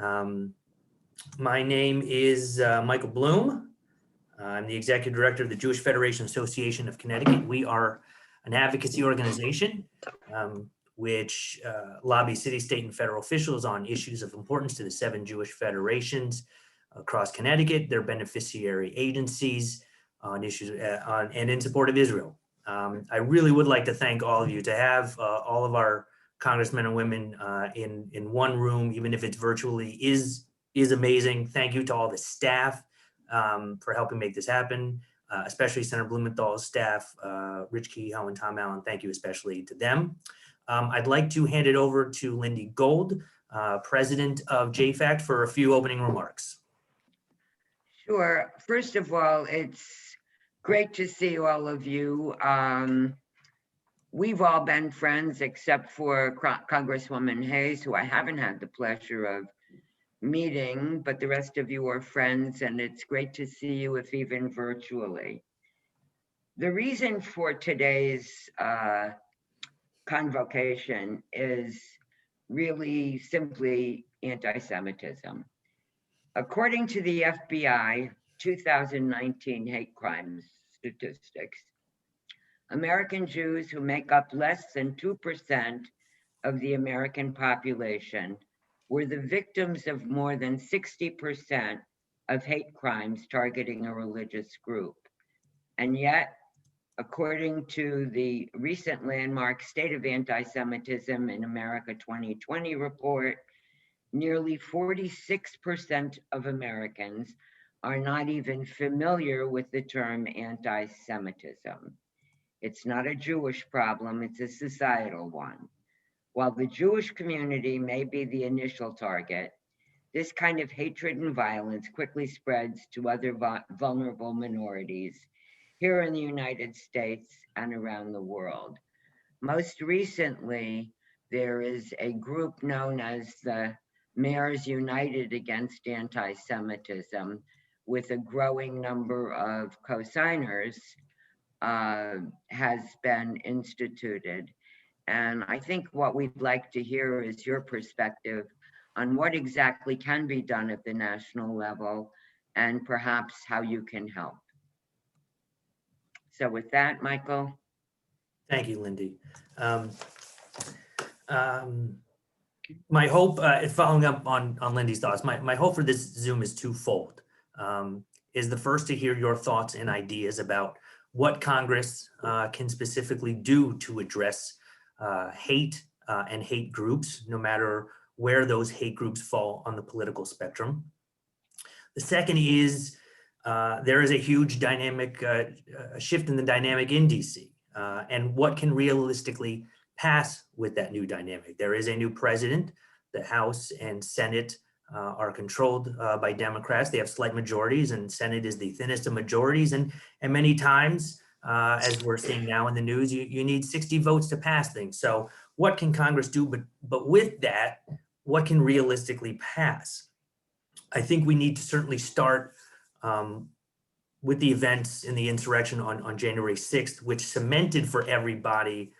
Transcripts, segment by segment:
Um, my name is Michael Bloom. I'm the Executive Director of the Jewish Federation Association of Connecticut. We are an advocacy organization which lobbies city, state, and federal officials on issues of importance to the 7 Jewish federations across Connecticut, their beneficiary agencies, on issues and in support of Israel. I really would like to thank all of you to have all of our congressmen and women in one room, even if it's virtually, is amazing. Thank you to all the staff for helping make this happen, especially Senator Blumenthal's staff, Rich Kehoe and Tom Allen. Thank you especially to them. I'd like to hand it over to Lindy Gold, president of JFACT, for a few opening remarks. Sure. First of all, it's great to see all of you. We've all been friends except for Congresswoman Hayes, who I haven't had the pleasure of meeting, but the rest of you are friends, and it's great to see you, if even virtually. The reason for today's convocation is really simply anti-Semitism. According to the FBI 2019 hate crimes statistics, American Jews, who make up less than 2% of the American population, were the victims of more than 60% of hate crimes targeting a religious group. And yet, according to the recent landmark State of Anti-Semitism in America 2020 report, nearly 46% of Americans are not even familiar with the term anti-Semitism. It's not a Jewish problem, it's a societal one. While the Jewish community may be the initial target, this kind of hatred and violence quickly spreads to other vulnerable minorities here in the United States and around the world. Most recently, there is a group known as the Mayors United Against Anti-Semitism, with a growing number of co-signers, has been instituted. And I think what we'd like to hear is your perspective on what exactly can be done at the national level and perhaps how you can help. So with that, Michael. Thank you, Lindy. My hope, following up on Lindy's thoughts, my hope for this Zoom is twofold. Is the first to hear your thoughts and ideas about what Congress can specifically do to address hate and hate groups, no matter where those hate groups fall on the political spectrum. The second is there is a huge dynamic shift in the dynamic in DC, and what can realistically pass with that new dynamic. There is a new president. The House and Senate are controlled by Democrats. They have slight majorities, and Senate is the thinnest of majorities. And many times, as we're seeing now in the news, you need 60 votes to pass things. So what can Congress do? But with that, what can realistically pass? I think we need to certainly start with the events in the insurrection on January 6th, which cemented for everybody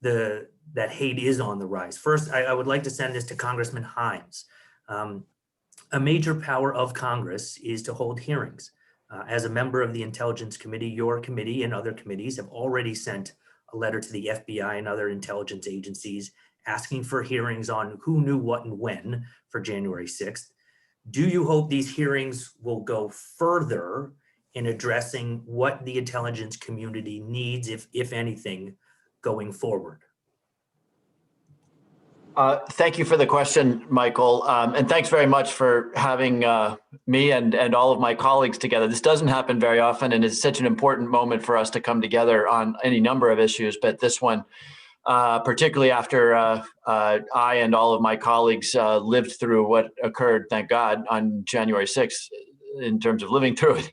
that hate is on the rise. First, I would like to send this to Congressman Himes. A major power of Congress is to hold hearings. As a member of the Intelligence Committee, your committee and other committees have already sent a letter to the FBI and other intelligence agencies asking for hearings on who knew what and when for January 6th. Do you hope these hearings will go further in addressing what the intelligence community needs, if anything, going forward? Thank you for the question, Michael. And thanks very much for having me and all of my colleagues together. This doesn't happen very often, and it's such an important moment for us to come together on any number of issues, but this one, particularly after I and all of my colleagues lived through what occurred, thank God, on January 6th, in terms of living through it.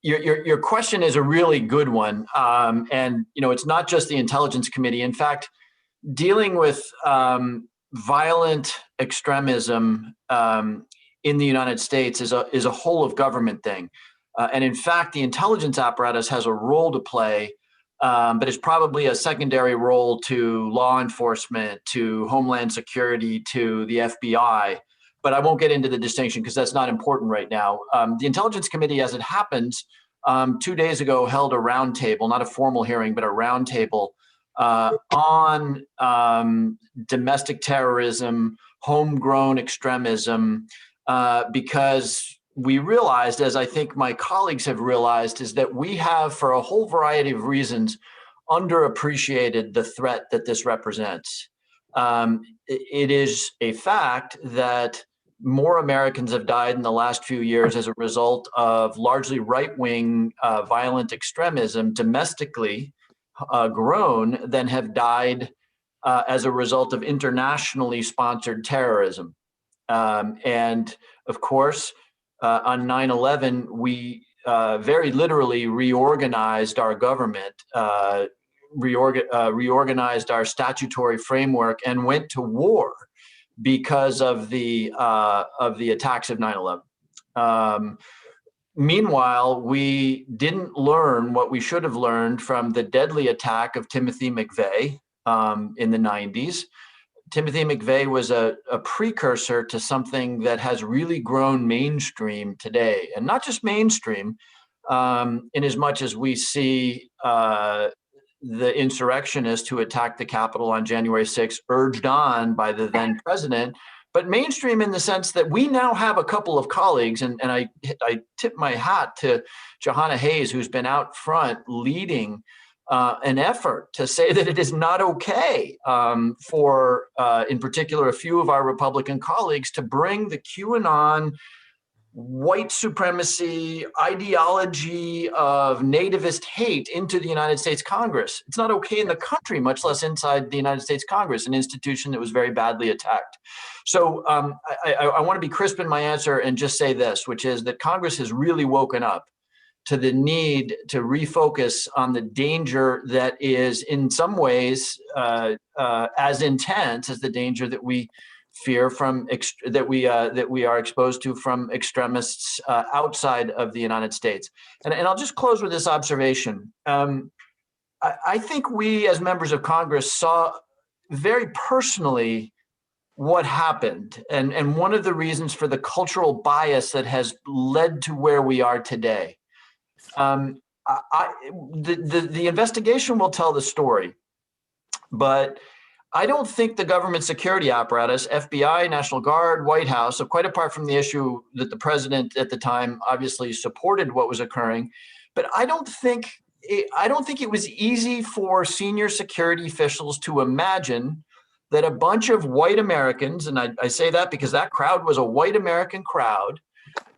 Your question is a really good one. And, it's not just the Intelligence Committee. In fact, dealing with violent extremism in the United States is a whole of government thing. And in fact, the intelligence apparatus has a role to play, but it's probably a secondary role to law enforcement, to Homeland Security, to the FBI. but I won't get into the distinction because that's not important right now. The Intelligence Committee, as it happens, 2 days ago held a roundtable, not a formal hearing, but a roundtable on domestic terrorism, homegrown extremism, because we realized, as I think my colleagues have realized, is that we have, for a whole variety of reasons, underappreciated the threat that this represents. It is a fact that more Americans have died in the last few years as a result of largely right-wing violent extremism, domestically grown, than have died as a result of internationally sponsored terrorism. And of course, on 9/11, we very literally reorganized our government, reorganized our statutory framework, and went to war because of the attacks of 9/11. Meanwhile, we didn't learn what we should have learned from the deadly attack of Timothy McVeigh in the 90s. Timothy McVeigh was a precursor to something that has really grown mainstream today, and not just mainstream, in as much as we see the insurrectionists who attacked the Capitol on January 6th urged on by the then president, but mainstream in the sense that we now have a couple of colleagues, and I tip my hat to Johanna Hayes, who's been out front leading an effort to say that it is not okay for, in particular, a few of our Republican colleagues to bring the QAnon white supremacy ideology of nativist hate into the United States Congress. It's not okay in the country, much less inside the United States Congress, an institution that was very badly attacked. So I want to be crisp in my answer and just say this, which is that Congress has really woken up to the need to refocus on the danger that is in some ways as intense as the danger that we fear from that we are exposed to from extremists outside of the United States. And I'll just close with this observation. I think we as members of Congress saw very personally what happened, and one of the reasons for the cultural bias that has led to where we are today. The investigation will tell the story, but I don't think the government security apparatus, FBI, National Guard, White House, so quite apart from the issue that the president at the time obviously supported what was occurring, but I don't think it was easy for senior security officials to imagine that a bunch of white Americans, and I say that because that crowd was a white American crowd,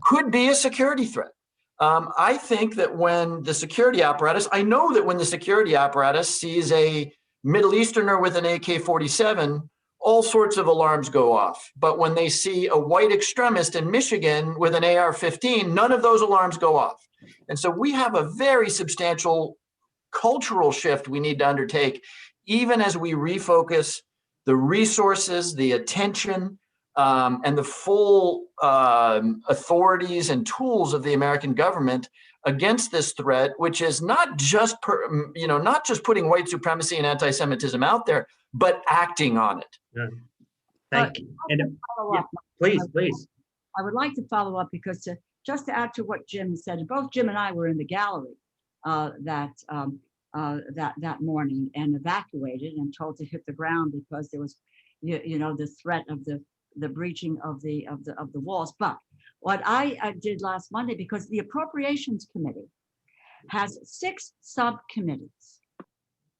could be a security threat. I think that when the security apparatus, I know that when the security apparatus sees a Middle Easterner with an AK-47, all sorts of alarms go off. But when they see a white extremist in Michigan with an AR-15, none of those alarms go off. And so we have a very substantial cultural shift we need to undertake, even as we refocus the resources, the attention, and the full authorities and tools of the American government against this threat, which is not just putting white supremacy and anti-Semitism out there, but acting on it. Yeah. Thank you. And please. I would like to follow up because just to add to what Jim said, both Jim and I were in the gallery that morning and evacuated and told to hit the ground because there was, the threat of the breaching of the walls. But what I did last Monday, because the Appropriations Committee has 6 subcommittees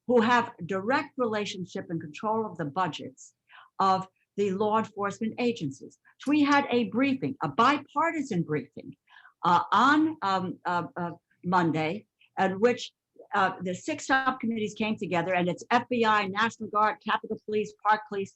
who have direct relationship and control of the budgets of the law enforcement agencies. So we had a briefing, a bipartisan briefing on Monday, at which the 6 subcommittees came together, and it's FBI, National Guard, Capitol Police, Park Police,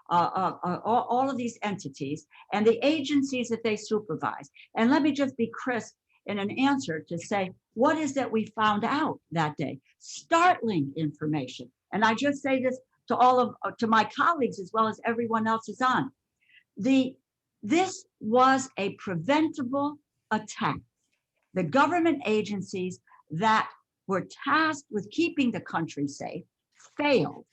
all of these entities and the agencies that they supervise. And let me just be crisp in an answer to say, what is that we found out that day? Startling information. And I just say this to my colleagues as well as everyone else is on. This was a preventable attack. The government agencies that were tasked with keeping the country safe failed.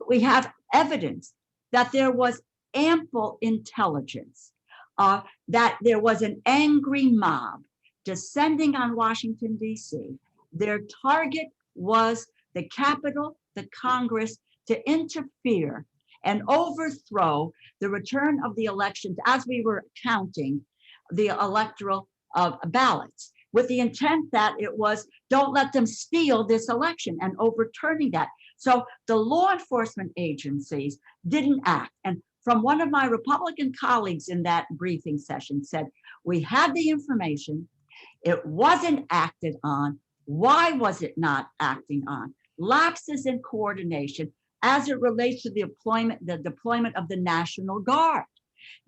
We have evidence that there was ample intelligence that there was an angry mob descending on Washington, D.C. Their target was the Capitol, the Congress, to interfere and overthrow the return of the elections as we were counting the electoral ballots, with the intent that it was, don't let them steal this election, and overturning that. So the law enforcement agencies didn't act. And from one of my Republican colleagues in that briefing session said, we had the information, it wasn't acted on. Why was it not acting on? Lapses in coordination as it relates to the deployment of the National Guard.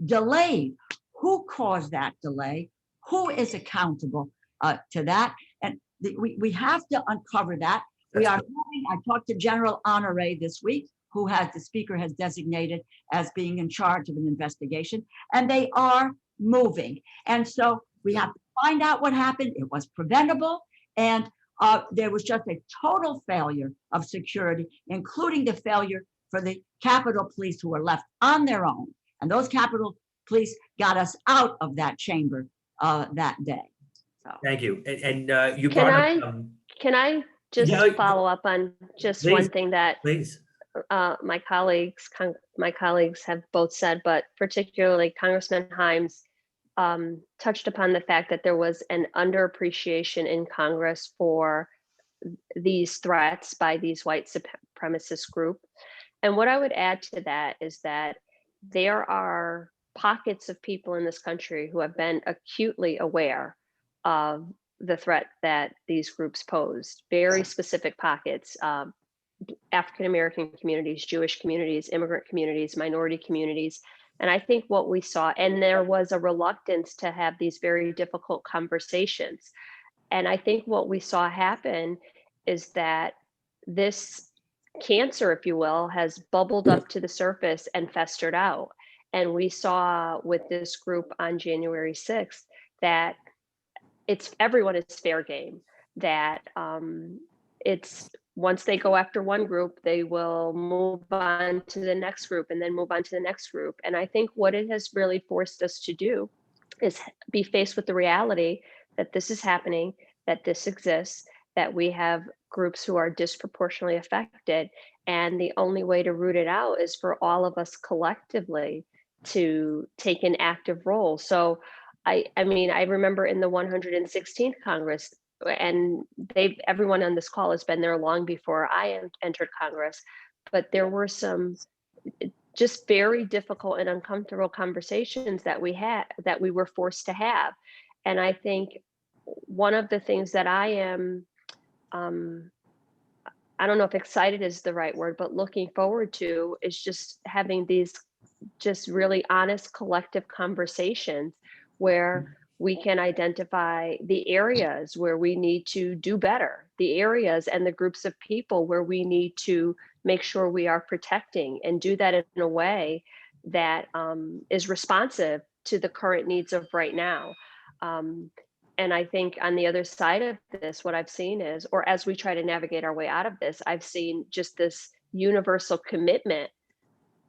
Delayed. Who caused that delay? Who is accountable to that? And we have to uncover that. We are moving. I talked to General Honore this week, who the speaker has designated as being in charge of an investigation, and they are moving. And so we have to find out what happened. It was preventable, and there was just a total failure of security, including the failure for the Capitol Police, who were left on their own. And those Capitol Police got us out of that chamber that day. So. Thank you. And you Can brought up. Can I just Yeah, follow up on just please. one thing that Please. my colleagues have both said, but particularly Congressman Himes touched upon the fact that there was an underappreciation in Congress for these threats by these white supremacist group. And what I would add to that is that there are pockets of people in this country who have been acutely aware of the threat that these groups posed, very specific pockets, African-American communities, Jewish communities, immigrant communities, minority communities. And I think what we saw, and there was a reluctance to have these very difficult conversations. And I think what we saw happen is that this cancer, if you will, has bubbled up to the surface and festered out. And we saw with this group on January 6th that everyone is fair game, that it's once they go after one group, they will move on to the next group and then move on to the next group. And I think what it has really forced us to do is be faced with the reality that this is happening, that this exists, that we have groups who are disproportionately affected. And the only way to root it out is for all of us collectively to take an active role. So I mean, I remember in the 116th Congress, and everyone on this call has been there long before I entered Congress, but there were some just very difficult and uncomfortable conversations that we were forced to have. And I think one of the things that I am, I don't know if excited is the right word, but looking forward to is just having these just really honest collective conversations where we can identify the areas where we need to do better, the areas and the groups of people where we need to make sure we are protecting, and do that in a way that is responsive to the current needs of right now. And I think on the other side of this, what I've seen is, or as we try to navigate our way out of this, I've seen just this universal commitment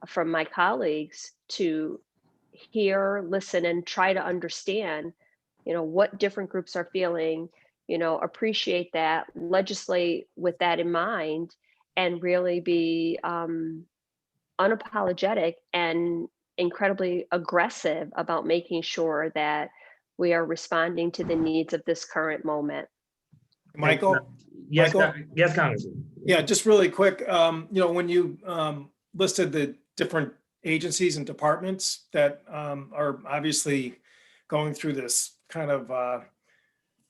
from my colleagues to hear, listen, and try to understand, what different groups are feeling, appreciate that, legislate with that in mind, and really be unapologetic and incredibly aggressive about making sure that we are responding to the needs of this current moment. Michael? Yes, Michael? yes, Congressman. Yeah, just really quick, when you listed the different agencies and departments that are obviously going through this kind of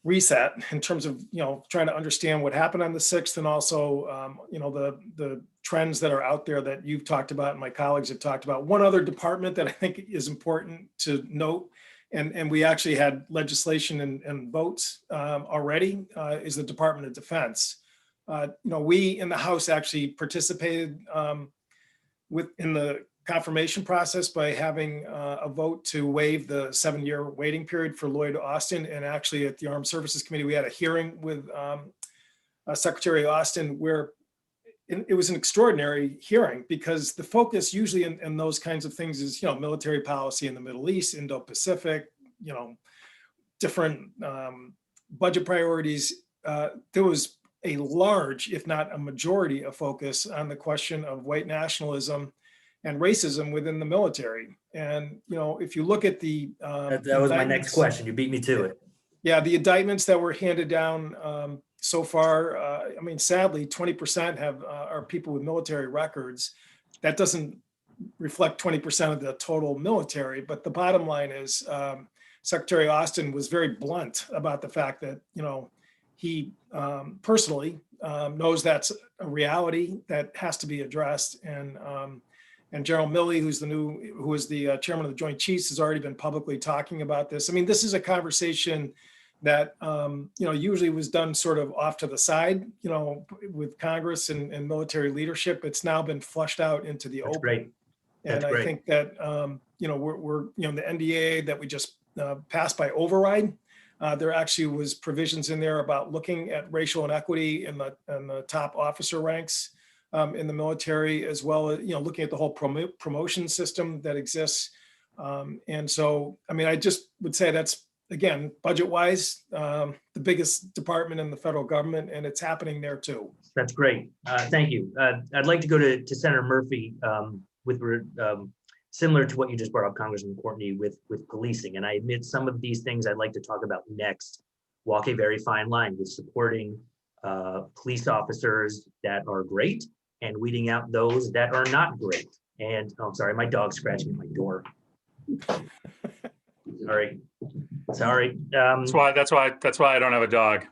reset in terms of, trying to understand what happened on the 6th, and also, the trends that are out there that you've talked about and my colleagues have talked about. One other department that I think is important to note, and we actually had legislation and votes already, is the Department of Defense. We in the House actually participated in the confirmation process by having a vote to waive the 7-year waiting period for Lloyd Austin. And actually at the Armed Services Committee, we had a hearing with Secretary Austin where it was an extraordinary hearing because the focus usually in those kinds of things is, military policy in the Middle East, Indo-Pacific, different budget priorities. There was a large, if not a majority of focus on the question of white nationalism and racism within the military. And, if you look at the That was my next question. You beat me to it. yeah, the indictments that were handed down so far, I mean, sadly, 20% are people with military records. That doesn't reflect 20% of the total military, but the bottom line is Secretary Austin was very blunt about the fact that, he personally knows that's a reality that has to be addressed. And General Milley, who is the chairman of the Joint Chiefs, has already been publicly talking about this. I mean, this is a conversation that usually was done sort of off to the side, with Congress and military leadership. It's now been flushed out into the That's open. great. That's And I great. think that we're the NDAA that we just passed by override. There actually was provisions in there about looking at racial inequity in the top officer ranks in the military, as well as looking at the whole promotion system that exists. And so, I mean, I just would say that's, again, budget-wise, the biggest department in the federal government, and it's happening there too. That's great. Thank you. I'd like to go to Senator Murphy with similar to what you just brought up, Congressman Courtney, with policing. And I admit some of these things I'd like to talk about next walk a very fine line with supporting police officers that are great and weeding out those that are not great. And I'm sorry, my dog's scratching at my door. Sorry. That's why I don't have a dog.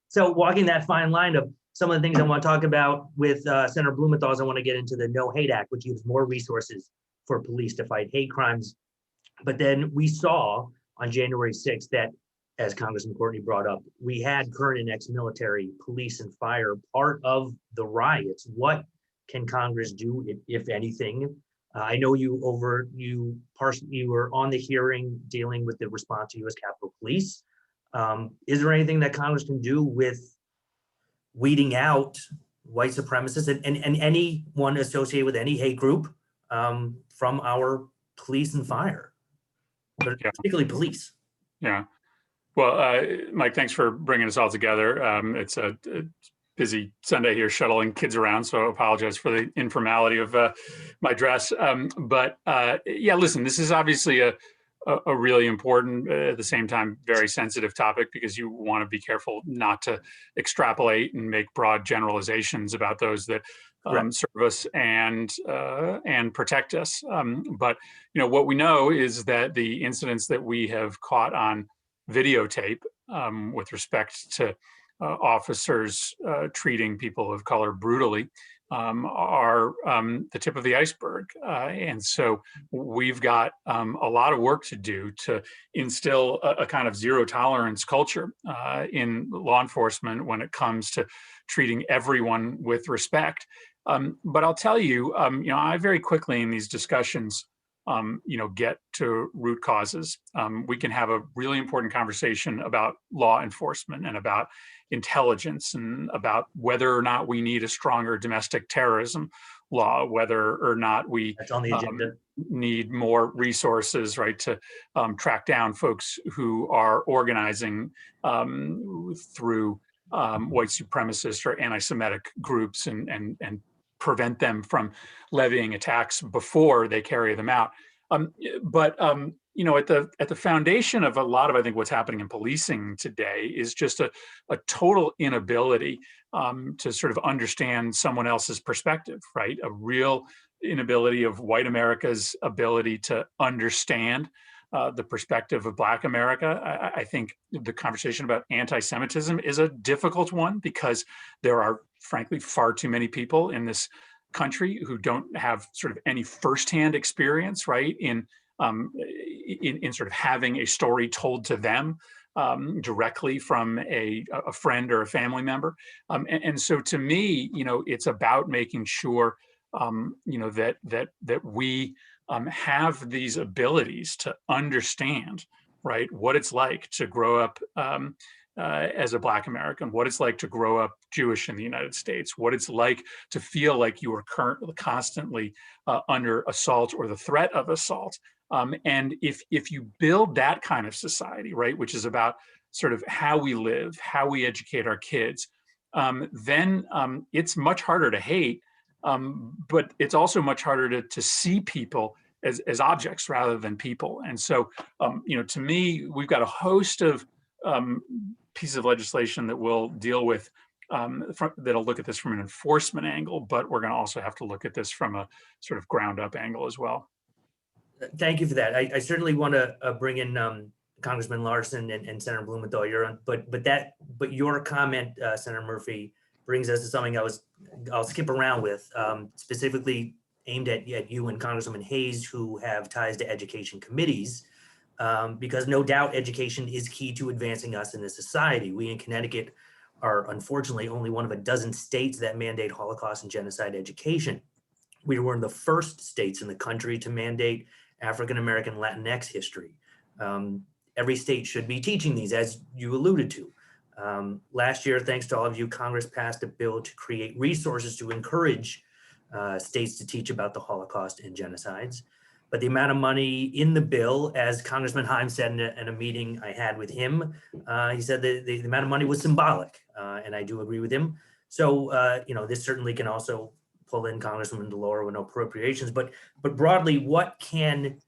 So walking that fine line of some of the things I want to talk about with Senator Blumenthal is I want to get into the No Hate Act, which gives more resources for police to fight hate crimes. But then we saw on January 6th that, as Congressman Courtney brought up, we had current and ex-military police and fire part of the riots. What can Congress do, if anything? I know you were on the hearing dealing with the response to U.S. Capitol Police. Is there anything that Congress can do with weeding out white supremacists and anyone associated with any hate group from our police and fire, but particularly police? Yeah. Well, Mike, thanks for bringing us all together. It's a busy Sunday here shuttling kids around, so I apologize for the informality of my dress. But yeah, listen, this is obviously a really important, at the same time, very sensitive topic, because you want to be careful not to extrapolate and make broad generalizations about those that serve us and protect us. But what we know is that the incidents that we have caught on videotape with respect to officers treating people of color brutally are the tip of the iceberg. And so we've got a lot of work to do to instill a kind of zero tolerance culture in law enforcement when it comes to treating everyone with respect. But I'll tell you, I very quickly in these discussions get to root causes. We can have a really important conversation about law enforcement and about intelligence and about whether or not we need a stronger domestic terrorism law, whether or not we That's on the agenda. need more resources, right, to track down folks who are organizing through white supremacist or anti-Semitic groups and prevent them from levying attacks before they carry them out. But at the foundation of a lot of, I think, what's happening in policing today is just a total inability to sort of understand someone else's perspective, right? A real inability of white America's ability to understand the perspective of Black America. I think the conversation about anti-Semitism is a difficult one because there are, frankly, far too many people in this country who don't have sort of any firsthand experience, right, in sort of having a story told to them directly from a friend or a family member. And so to me, it's about making sure, that we have these abilities to understand, right, what it's like to grow up as a Black American, what it's like to grow up Jewish in the United States, what it's like to feel like you are constantly under assault or the threat of assault. And if you build that kind of society, right, which is about sort of how we live, how we educate our kids, then it's much harder to hate, but it's also much harder to see people as objects rather than people. And so, to me, we've got a host of pieces of legislation that will deal with, that'll look at this from an enforcement angle, but we're going to also have to look at this from a sort of ground up angle as well. Thank you for that. I certainly want to bring in Congressman Larson and Senator Blumenthal. You're on, but your comment, Senator Murphy, brings us to something I'll skip around with, specifically aimed at you and Congresswoman Hayes, who have ties to education committees, because no doubt education is key to advancing us in this society. We in Connecticut are unfortunately only one of a dozen states that mandate Holocaust and genocide education. We were one of the first states in the country to mandate African-American Latinx history. Every state should be teaching these, as you alluded to. Last year, thanks to all of you, Congress passed a bill to create resources to encourage states to teach about the Holocaust and genocides. But the amount of money in the bill, as Congressman Himes said in a meeting I had with him, he said that the amount of money was symbolic, and I do agree with him. So, this certainly can also pull in Congresswoman DeLauro with no appropriations, but broadly, what can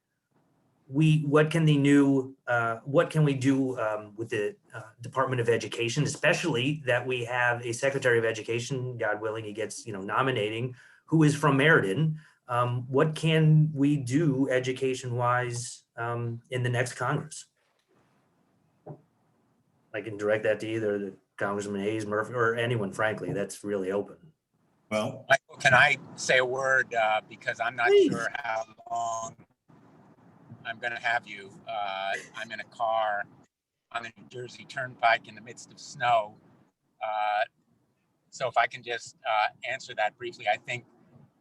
we do with the Department of Education, especially that we have a Secretary of Education, God willing, he gets nominating, who is from Meriden. What can we do education-wise in the next Congress? I can direct that to either the Congressman Hayes, Murphy, or anyone, frankly. That's really open. Well, Michael, can I say a word, because I'm not Please. sure how long I'm going to have you. I'm in a car on the New Jersey Turnpike in the midst of snow. So if I can just answer that briefly, I think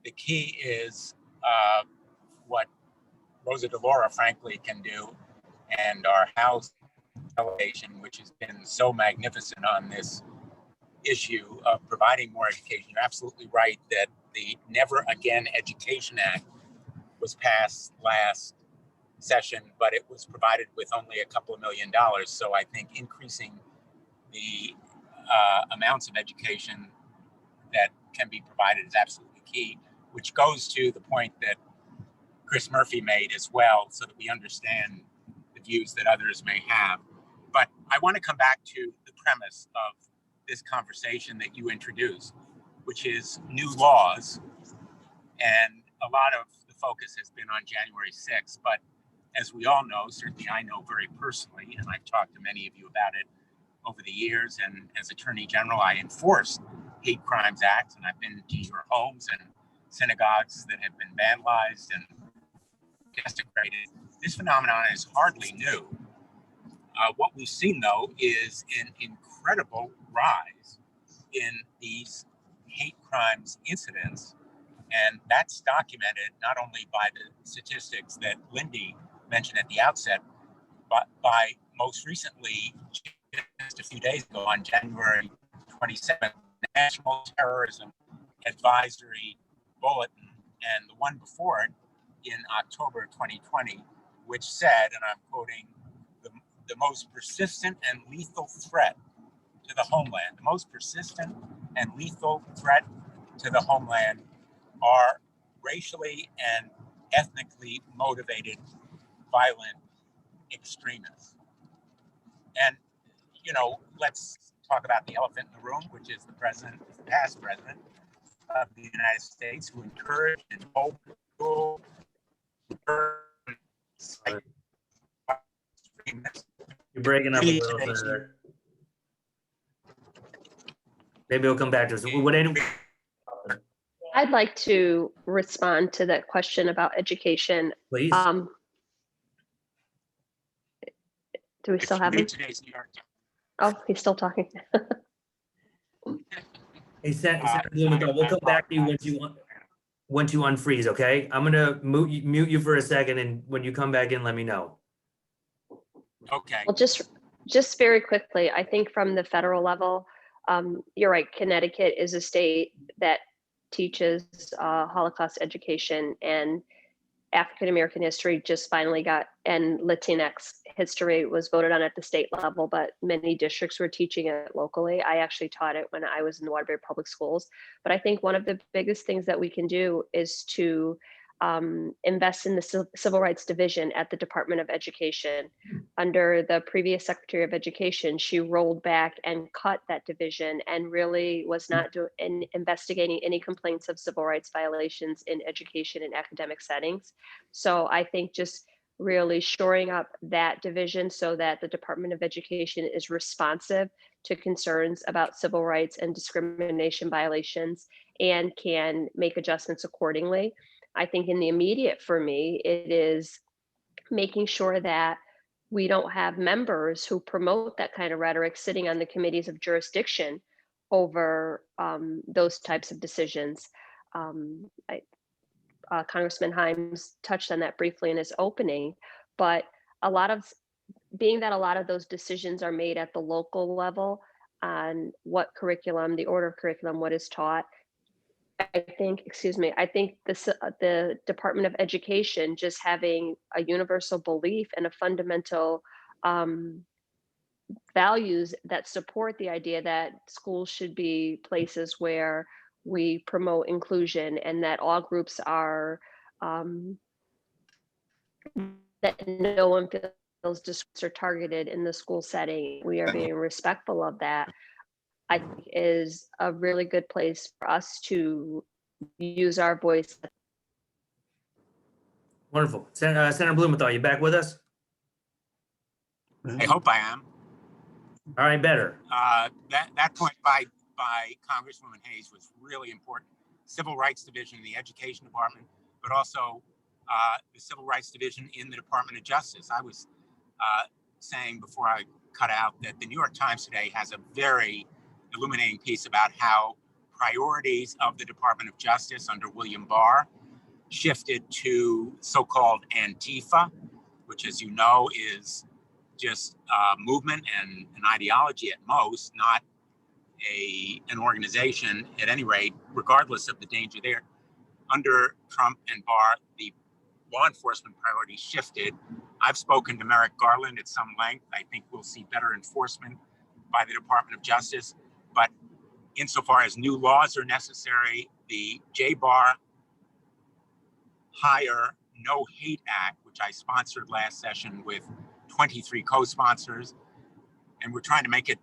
the key is what Rosa DeLauro, frankly, can do, and our House delegation, which has been so magnificent on this issue of providing more education. You're absolutely right that the Never Again Education Act was passed last session, but it was provided with only a couple of $1 million. So I think increasing the amounts of education that can be provided is absolutely key, which goes to the point that Chris Murphy made as well, so that we understand the views that others may have. But I want to come back to the premise of this conversation that you introduced, which is new laws. And a lot of the focus has been on January 6th, but as we all know, certainly I know very personally, and I've talked to many of you about it over the years, and as Attorney General, I enforced hate crimes acts, and I've been to your homes and synagogues that have been vandalized and desecrated. This phenomenon is hardly new. What we've seen, though, is an incredible rise in these hate crimes incidents. And that's documented not only by the statistics that Lindy mentioned at the outset, but by most recently, just a few days ago on January 27th, National Terrorism Advisory Bulletin, and the one before it in October 2020, which said, and I'm quoting, the most persistent and lethal threat to the homeland, the most persistent and lethal threat to the homeland are racially and ethnically motivated violent extremists. And, let's talk about the elephant in the room, which is the president, the past president of the United States, who encouraged and You're breaking up a little, Senator. Maybe we'll come back to us. I'd like to respond to that question about education. Please. Do we still have him? Today's New York Times. Oh, he's still talking. Hey, Senator Blumenthal, we'll come back to you once you unfreeze, okay? I'm gonna mute you for a second, and when you come back in, let me know. Okay. Well, just Just very quickly, I think from the federal level, you're right, Connecticut is a state that teaches Holocaust education, and African American history just finally got, and Latinx history was voted on at the state level, but many districts were teaching it locally. I actually taught it when I was in the Waterbury Public Schools. But I think one of the biggest things that we can do is to invest in the Civil Rights Division at the Department of Education. Under the previous Secretary of Education, she rolled back and cut that division and really was not investigating any complaints of civil rights violations in education and academic settings. So I think just really shoring up that division so that the Department of Education is responsive to concerns about civil rights and discrimination violations and can make adjustments accordingly. I think in the immediate for me, it is making sure that we don't have members who promote that kind of rhetoric sitting on the committees of jurisdiction over those types of decisions. Congressman Himes touched on that briefly in his opening, but a lot of those decisions are made at the local level on what curriculum, the order of curriculum, what is taught. I think the Department of Education just having a universal belief and a fundamental values that support the idea that schools should be places where we promote inclusion and that all groups are, that no one feels discriminated or targeted in the school setting. We are being respectful of that, I think is a really good place for us to use our voice. Wonderful. Senator Blumenthal, you back with us? I hope I am. All right, better. That point by Congresswoman Hayes was really important. Civil Rights Division in the Education Department, but also the Civil Rights Division in the Department of Justice. I was saying before I cut out that the New York Times today has a very illuminating piece about how priorities of the Department of Justice under William Barr shifted to so-called Antifa, which, as you know, is just a movement and an ideology at most, not an organization at any rate, regardless of the danger there. Under Trump and Barr, the law enforcement priorities shifted. I've spoken to Merrick Garland at some length. I think we'll see better enforcement by the Department of Justice. But insofar as new laws are necessary, the J-Barr Hire No Hate Act, which I sponsored last session with 23 co-sponsors, and we're trying to make it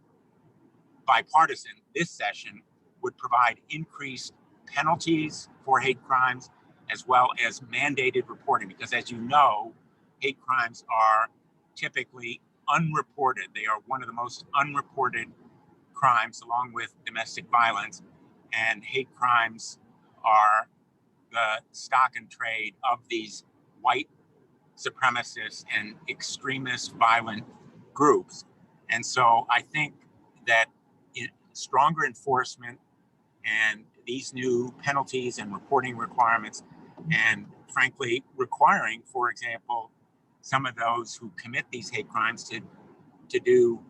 bipartisan this session, would provide increased penalties for hate crimes as well as mandated reporting, because as you know, hate crimes are typically unreported. They are one of the most unreported crimes along with domestic violence, and hate crimes are the stock and trade of these white supremacist and extremist violent groups. And so I think that stronger enforcement and these new penalties and reporting requirements, and frankly, requiring, for example, some of those who commit these hate crimes to do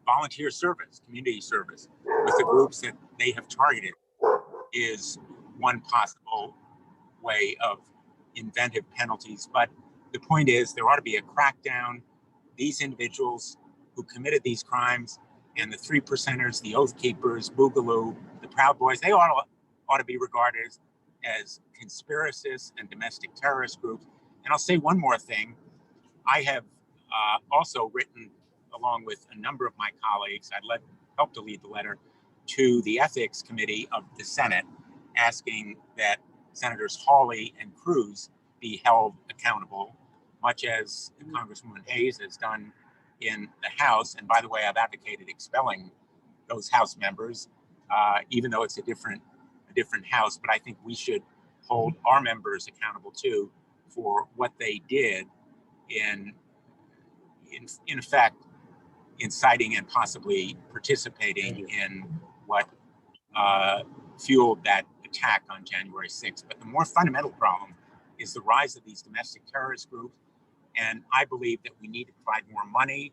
volunteer service, community service with the groups that they have targeted is one possible way of inventive penalties. But the point is, there ought to be a crackdown. These individuals who committed these crimes and the 3%ers, the Oath Keepers, Boogaloo, the Proud Boys, they ought to be regarded as conspiracists and domestic terrorist groups. And I'll say one more thing. I have also written, along with a number of my colleagues, helped to lead the letter to the Ethics Committee of the Senate, asking that Senators Hawley and Cruz be held accountable, much as Congresswoman Hayes has done in the House. And by the way, I've advocated expelling those House members, even though it's a different House. But I think we should hold our members accountable too for what they did in effect, inciting and possibly participating in what fueled that attack on January 6th. But the more fundamental problem is the rise of these domestic terrorist groups. And I believe that we need to provide more money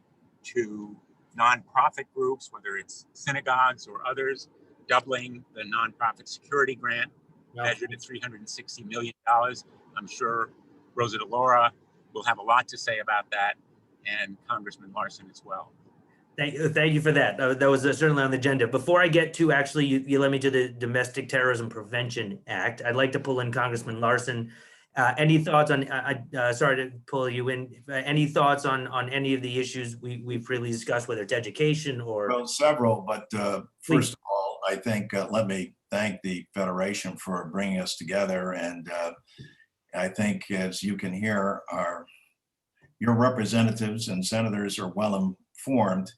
to nonprofit groups, whether it's synagogues or others, doubling the nonprofit security grant measured at $360 million. I'm sure Rosa DeLaura will have a lot to say about that, and Congressman Larson as well. Thank you for that. That was certainly on the agenda. Before I get to actually, you led me to the Domestic Terrorism Prevention Act. I'd like to pull in Congressman Larson. Any thoughts on, sorry to pull you in, any thoughts on any of the issues we've freely discussed, whether it's education or? Well, several, but first of all, I think, let me thank the Federation for bringing us together. And I think, as you can hear, your representatives and senators are well informed.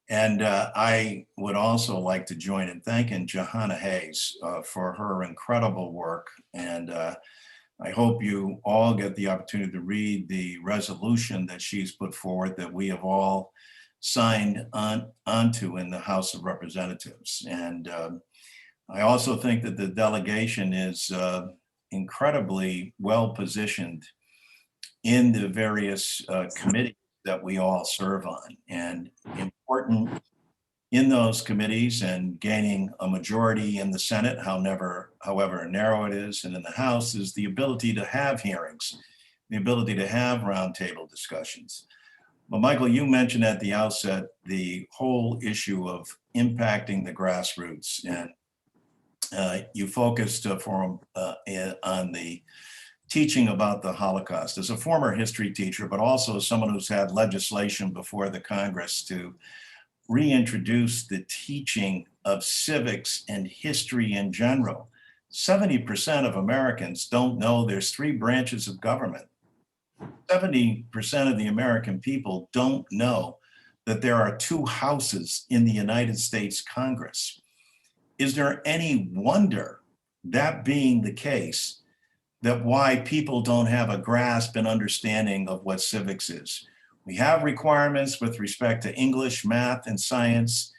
And I would also like to join in thanking Johanna Hayes for her incredible work. And I hope you all get the opportunity to read the resolution that she's put forward that we have all signed onto in the House of Representatives. And I also think that the delegation is incredibly well positioned in the various committees that we all serve on, and important in those committees and gaining a majority in the Senate, however narrow it is, and in the House, is the ability to have hearings, the ability to have roundtable discussions. But Michael, you mentioned at the outset the whole issue of impacting the grassroots, and you focused on the teaching about the Holocaust. As a former history teacher, but also as someone who's had legislation before the Congress to reintroduce the teaching of civics and history in general. 70% of Americans don't know there's 3 branches of government. 70% of the American people don't know that there are 2 houses in the United States Congress. Is there any wonder, that being the case, that why people don't have a grasp and understanding of what civics is? We have requirements with respect to English, math, and science.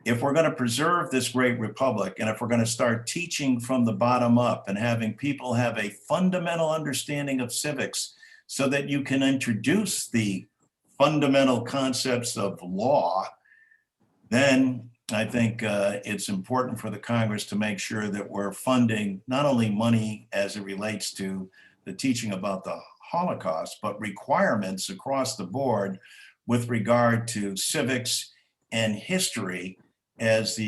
If we're going to preserve this great republic, and if we're going to start teaching from the bottom up and having people have a fundamental understanding of civics so that you can introduce the fundamental concepts of law, then I think it's important for the Congress to make sure that we're funding not only money as it relates to the teaching about the Holocaust, but requirements across the board with regard to civics and history, as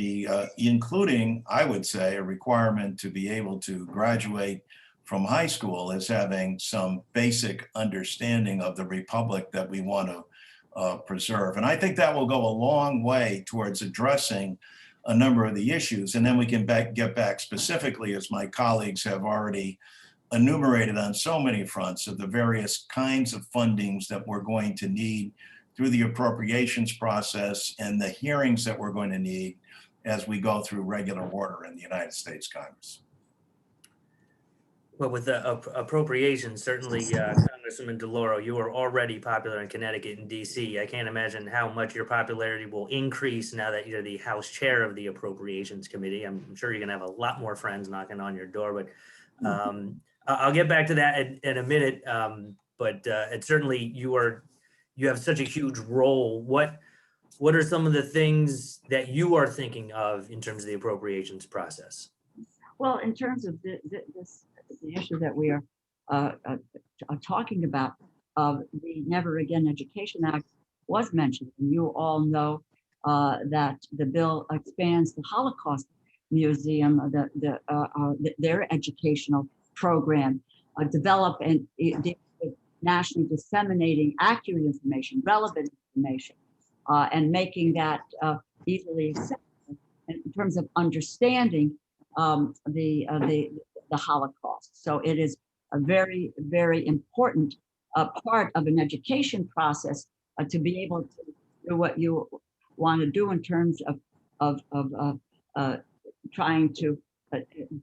including, I would say, a requirement to be able to graduate from high school as having some basic understanding of the republic that we want to preserve. And I think that will go a long way towards addressing a number of the issues. And then we can get back specifically, as my colleagues have already enumerated on so many fronts, of the various kinds of fundings that we're going to need through the appropriations process and the hearings that we're going to need as we go through regular order in the United States Congress. Well, with the appropriations, certainly, Congresswoman DeLauro, you are already popular in Connecticut and DC. I can't imagine how much your popularity will increase now that you're the House Chair of the Appropriations Committee. I'm sure you're going to have a lot more friends knocking on your door, but I'll get back to that in a minute. But it's certainly, you have such a huge role. What are some of the things that you are thinking of in terms of the appropriations process? Well, in terms of the issue that we are talking about, the Never Again Education Act was mentioned, and you all know that the bill expands the Holocaust Museum, their educational program, develop and nationally disseminating accurate information, relevant information, and making that easily accessible in terms of understanding the Holocaust. So it is a very, very important part of an education process to be able to do what you want to do in terms of trying to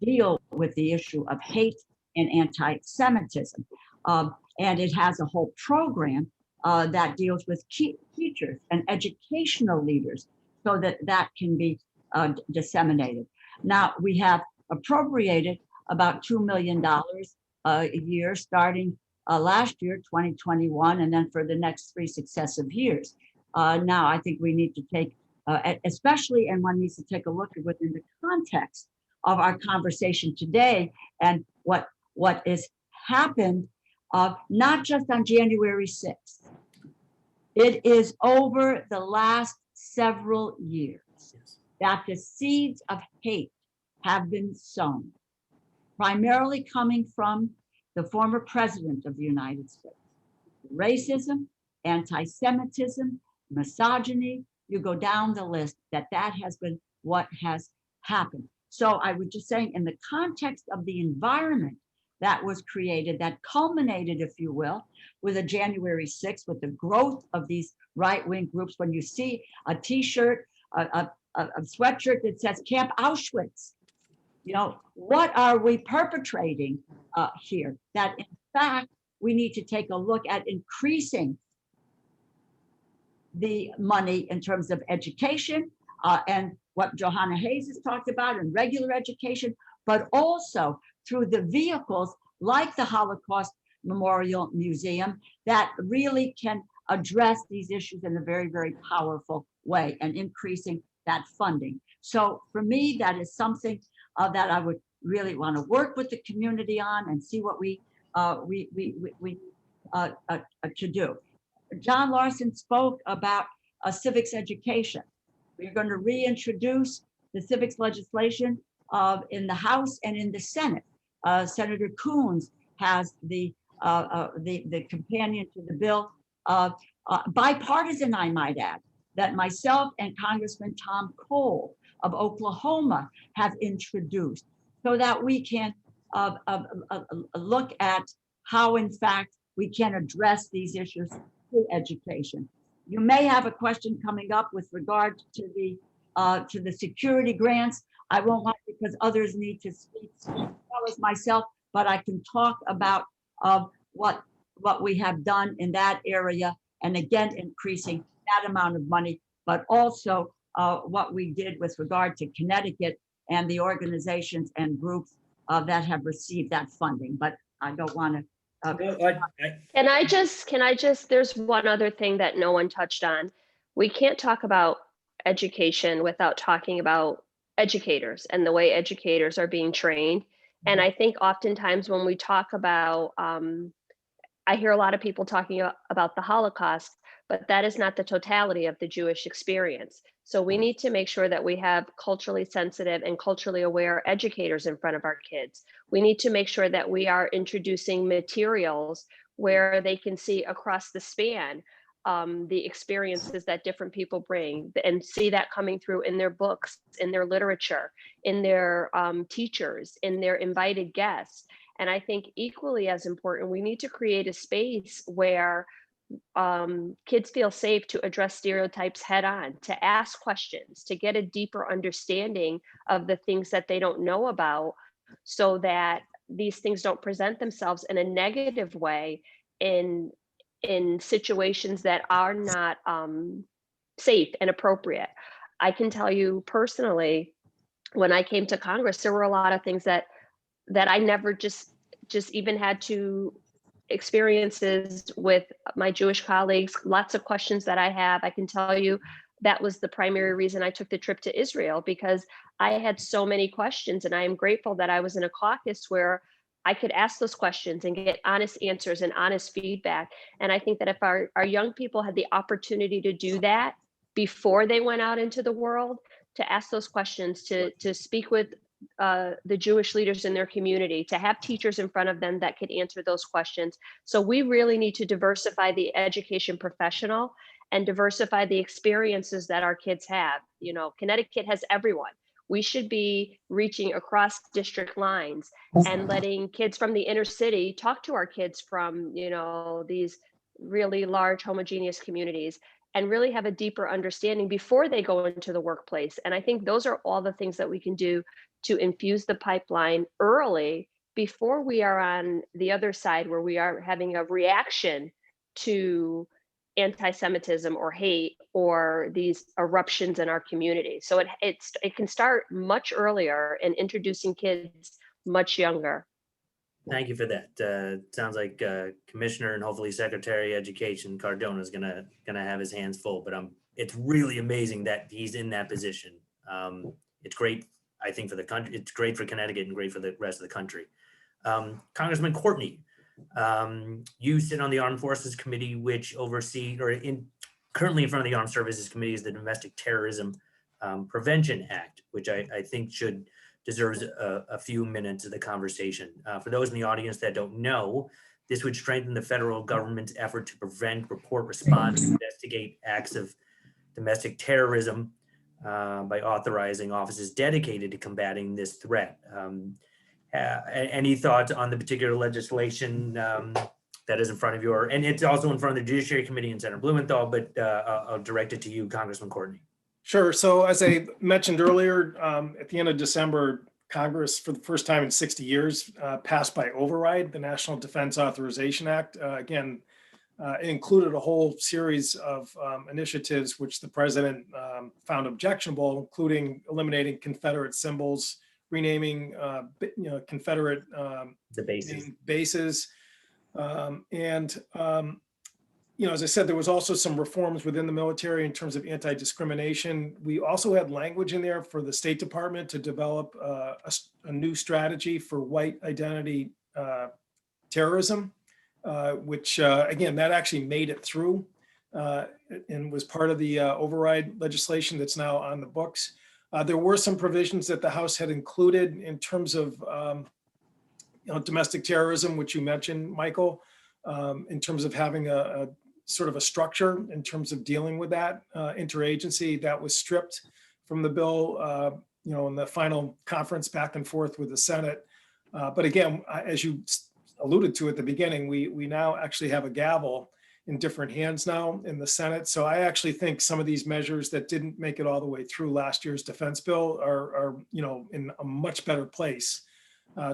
deal with the issue of hate and anti-Semitism. And it has a whole program that deals with teachers and educational leaders so that that can be disseminated. Now, we have appropriated about $2 million a year starting last year, 2021, and then for the next 3 successive years. Now, I think we need to take, especially, and one needs to take a look at within the context of our conversation today and what has happened, not just on January 6th. It is over the last several years that the seeds of hate have been sown, primarily coming from the former president of the United States. Racism, anti-Semitism, misogyny, you go down the list, that has been what has happened. So I was just saying, in the context of the environment that was created, that culminated, if you will, with a January 6th, with the growth of these right-wing groups, when you see a t-shirt, a sweatshirt that says Camp Auschwitz, you know, what are we perpetrating here? That in fact, we need to take a look at increasing the money in terms of education and what Johanna Hayes has talked about in regular education, but also through the vehicles like the Holocaust Memorial Museum that really can address these issues in a very, very powerful way, and increasing that funding. So for me, that is something that I would really want to work with the community on and see what we to do. John Larson spoke about civics education. We're going to reintroduce the civics legislation in the House and in the Senate. Senator Coons has the companion to the bill, bipartisan, I might add, that myself and Congressman Tom Cole of Oklahoma have introduced, so that we can look at how, in fact, we can address these issues through education. You may have a question coming up with regard to the security grants. I won't want, because others need to speak as well as myself, but I can talk about what we have done in that area, and again, increasing that amount of money, but also what we did with regard to Connecticut and the organizations and groups that have received that funding. But I don't want to. Can I just, there's one other thing that no one touched on. We can't talk about education without talking about educators and the way educators are being trained. And I think oftentimes when we talk about, I hear a lot of people talking about the Holocaust, but that is not the totality of the Jewish experience. So we need to make sure that we have culturally sensitive and culturally aware educators in front of our kids. We need to make sure that we are introducing materials where they can see across the span the experiences that different people bring, and see that coming through in their books, in their literature, in their teachers, in their invited guests. And I think equally as important, we need to create a space where kids feel safe to address stereotypes head on, to ask questions, to get a deeper understanding of the things that they don't know about, so that these things don't present themselves in a negative way in situations that are not safe and appropriate. I can tell you personally, when I came to Congress, there were a lot of things that I never just even had to experiences with my Jewish colleagues, lots of questions that I have. I can tell you that was the primary reason I took the trip to Israel, because I had so many questions, and I am grateful that I was in a caucus where I could ask those questions and get honest answers and honest feedback. And I think that if our young people had the opportunity to do that before they went out into the world, to ask those questions, to speak with the Jewish leaders in their community, to have teachers in front of them that could answer those questions. So we really need to diversify the education professional and diversify the experiences that our kids have. You know, Connecticut has everyone. We should be reaching across district lines and letting kids from the inner city talk to our kids from, you know, these really large homogeneous communities, and really have a deeper understanding before they go into the workplace. And I think those are all the things that we can do to infuse the pipeline early, before we are on the other side where we are having a reaction to anti-Semitism or hate or these eruptions in our community. So it can start much earlier and introducing kids much younger. Thank you for that. Sounds like Commissioner and hopefully Secretary of Education Cardona is gonna have his hands full, but it's really amazing that he's in that position. It's great, I think, for the country. It's great for Connecticut and great for the rest of the country. Congressman Courtney, you sit on the Armed Forces Committee, which oversees, or currently in front of the Armed Services Committee is the Domestic Terrorism Prevention Act, which I think deserves a few minutes of the conversation. For those in the audience that don't know, this would strengthen the federal government's effort to prevent, report, respond, and investigate acts of domestic terrorism by authorizing offices dedicated to combating this threat. Any thoughts on the particular legislation that is in front of and it's also in front of the Judiciary Committee and Senator Blumenthal, but I'll direct it to you, Congressman Courtney. Sure. So as I mentioned earlier, at the end of December, Congress, for the first time in 60 years, passed by override the National Defense Authorization Act. Again, it included a whole series of initiatives which the president found objectionable, including eliminating Confederate symbols, renaming Confederate the bases, as I said, there was also some reforms within the military in terms of anti-discrimination. We also had language in there for the State Department to develop a new strategy for white identity terrorism, which again, that actually made it through and was part of the override legislation that's now on the books. There were some provisions that the House had included in terms of domestic terrorism, which you mentioned, Michael, in terms of having a sort of a structure in terms of dealing with that interagency. That was stripped from the bill, in the final conference back and forth with the Senate. But again, as you alluded to at the beginning, we now actually have a gavel in different hands now in the Senate. So I actually think some of these measures that didn't make it all the way through last year's defense bill are in a much better place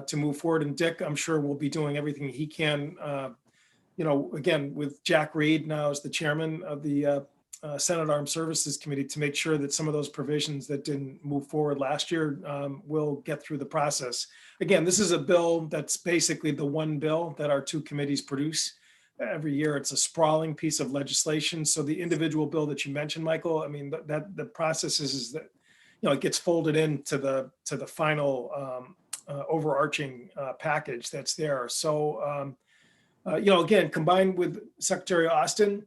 to move forward. And Dick, I'm sure, will be doing everything he can, again, with Jack Reed now as the chairman of the Senate Armed Services Committee, to make sure that some of those provisions that didn't move forward last year will get through the process. Again, this is a bill that's basically the one bill that our two committees produce every year. It's a sprawling piece of legislation. So the individual bill that you mentioned, Michael, I mean, that the process is that, it gets folded into the final overarching package that's there. So, again, combined with Secretary Austin,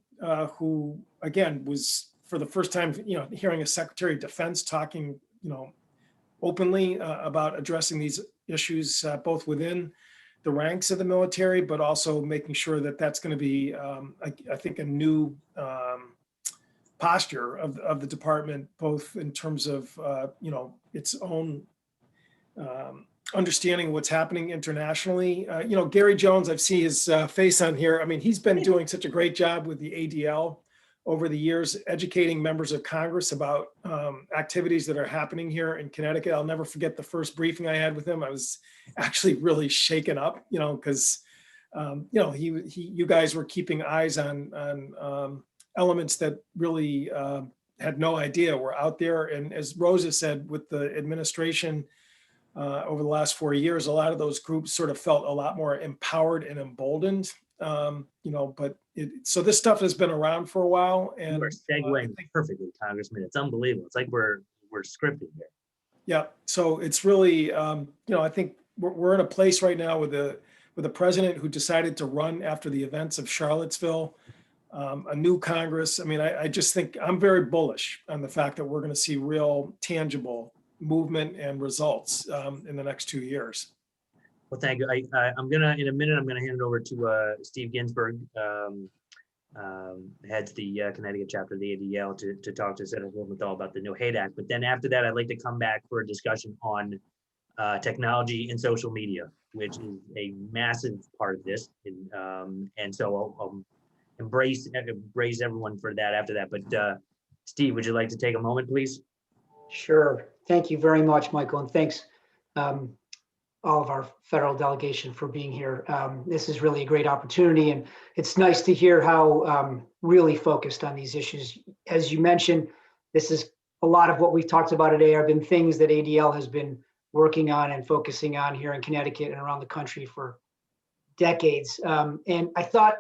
who again was for the first time, hearing a Secretary of Defense talking, openly about addressing these issues, both within the ranks of the military, but also making sure that that's going to be, I think, a new posture of the department, both in terms of, its own understanding of what's happening internationally. Gary Jones, I've seen his face on here. I mean, he's been doing such a great job with the ADL over the years, educating members of Congress about activities that are happening here in Connecticut. I'll never forget the first briefing I had with him. I was actually really shaken up, because, you guys were keeping eyes on elements that really had no idea were out there. And as Rosa said, with the administration, over the last 4 years, a lot of those groups sort of felt a lot more empowered and emboldened, so this stuff has been around for a while. And we're segueing perfectly, Congressman. It's unbelievable. It's like we're scripted here. Yeah. So it's really, I think we're in a place right now with a president who decided to run after the events of Charlottesville, a new Congress. I mean, I just think I'm very bullish on the fact that we're going to see real tangible movement and results in the next 2 years. Well, thank you. I'm gonna, in a minute, I'm gonna hand it over to Steve Ginsburg, heads the Connecticut chapter of the ADL, to talk to Senator Blumenthal about the No Hate Act. But then after that, I'd like to come back for a discussion on technology and social media, which is a massive part of this. And so I'll embrace everyone for that after that. But Steve, would you like to take a moment, please? Sure. Thank you very much, Michael, and thanks all of our federal delegation for being here. This is really a great opportunity, and it's nice to hear how really focused on these issues. As you mentioned, this is a lot of what we've talked about today have been things that ADL has been working on and focusing on here in Connecticut and around the country for decades. And I thought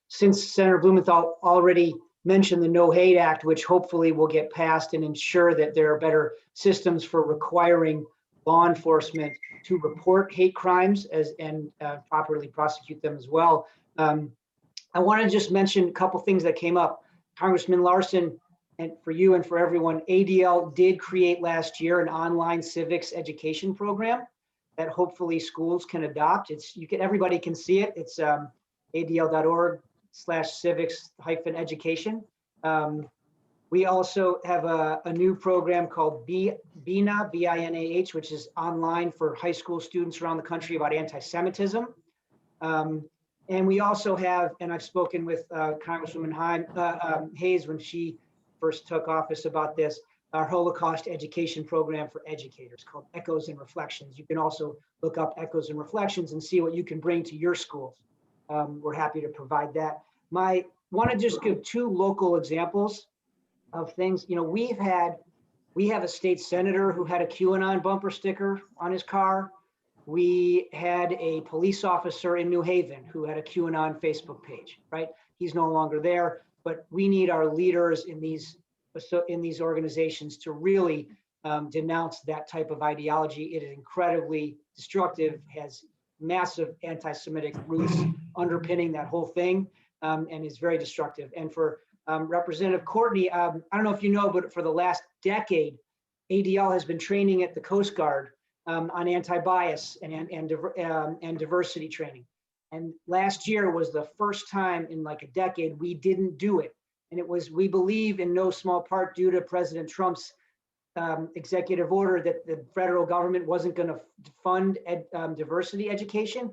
since Senator Blumenthal already mentioned the No Hate Act, which hopefully will get passed and ensure that there are better systems for requiring law enforcement to report hate crimes and properly prosecute them as well. I want to just mention a couple things that came up. Congressman Larson, and for you and for everyone, ADL did create last year an online civics education program that hopefully schools can adopt. Everybody can see it. It's adl.org/civics-education. We also have a new program called BINAH, B-I-N-A-H, which is online for high school students around the country about anti-Semitism. And we also have, and I've spoken with Congresswoman Hayes when she first took office about this, our Holocaust education program for educators called Echoes and Reflections. You can also look up Echoes and Reflections and see what you can bring to your schools. We're happy to provide that. I want to just give two local examples of things. You know, we have a state senator who had a QAnon bumper sticker on his car. We had a police officer in New Haven who had a QAnon Facebook page, right? He's no longer there, but we need our leaders in these organizations to really denounce that type of ideology. It is incredibly destructive, has massive anti-Semitic roots underpinning that whole thing, and is very destructive. And for Representative Courtney, I don't know if you know, but for the last decade, ADL has been training at the Coast Guard on anti-bias and diversity training. And last year was the first time in like a decade we didn't do it. And it was, we believe, in no small part due to President Trump's executive order that the federal government wasn't going to fund diversity education.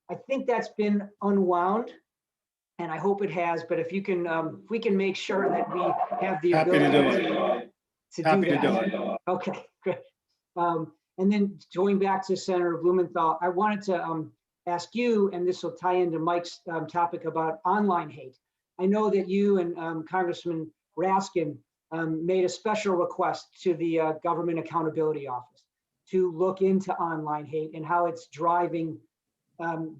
I think that's been unwound, and I hope it has. But if you can, if we can make sure that we have the Happy to ability do it. Happy to do it. Okay, great. And then going back to Senator Blumenthal, I wanted to ask you, and this will tie into Mike's topic about online hate. I know that you and Congressman Raskin made a special request to the Government Accountability Office to look into online hate and how it's driving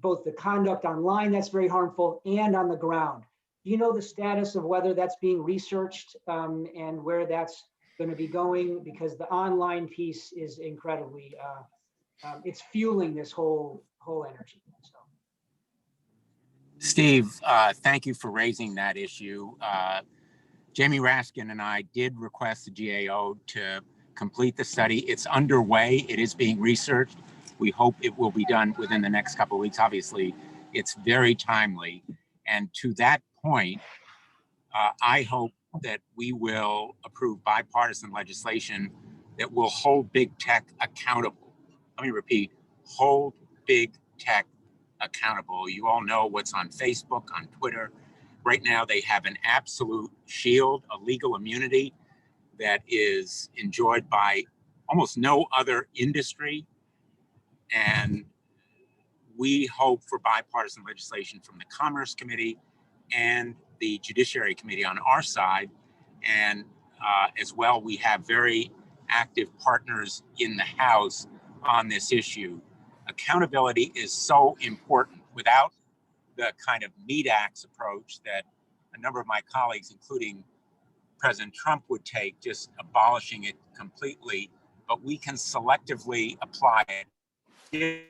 both the conduct online that's very harmful and on the ground. Do you know the status of whether that's being researched and where that's going to be going? Because the online piece is incredibly, it's fueling this whole energy. So. Steve, thank you for raising that issue. Jamie Raskin and I did request the GAO to complete the study. It's underway. It is being researched. We hope it will be done within the next couple of weeks. Obviously, it's very timely. And to that point, I hope that we will approve bipartisan legislation that will hold big tech accountable. Let me repeat, hold big tech accountable. You all know what's on Facebook, on Twitter. Right now, they have an absolute shield, a legal immunity that is enjoyed by almost no other industry. And we hope for bipartisan legislation from the Commerce Committee and the Judiciary Committee on our side. And as well, we have very active partners in the House on this issue. Accountability is so important. Without the kind of meat axe approach that a number of my colleagues, including President Trump, would take, just abolishing it completely, but we can selectively apply it. It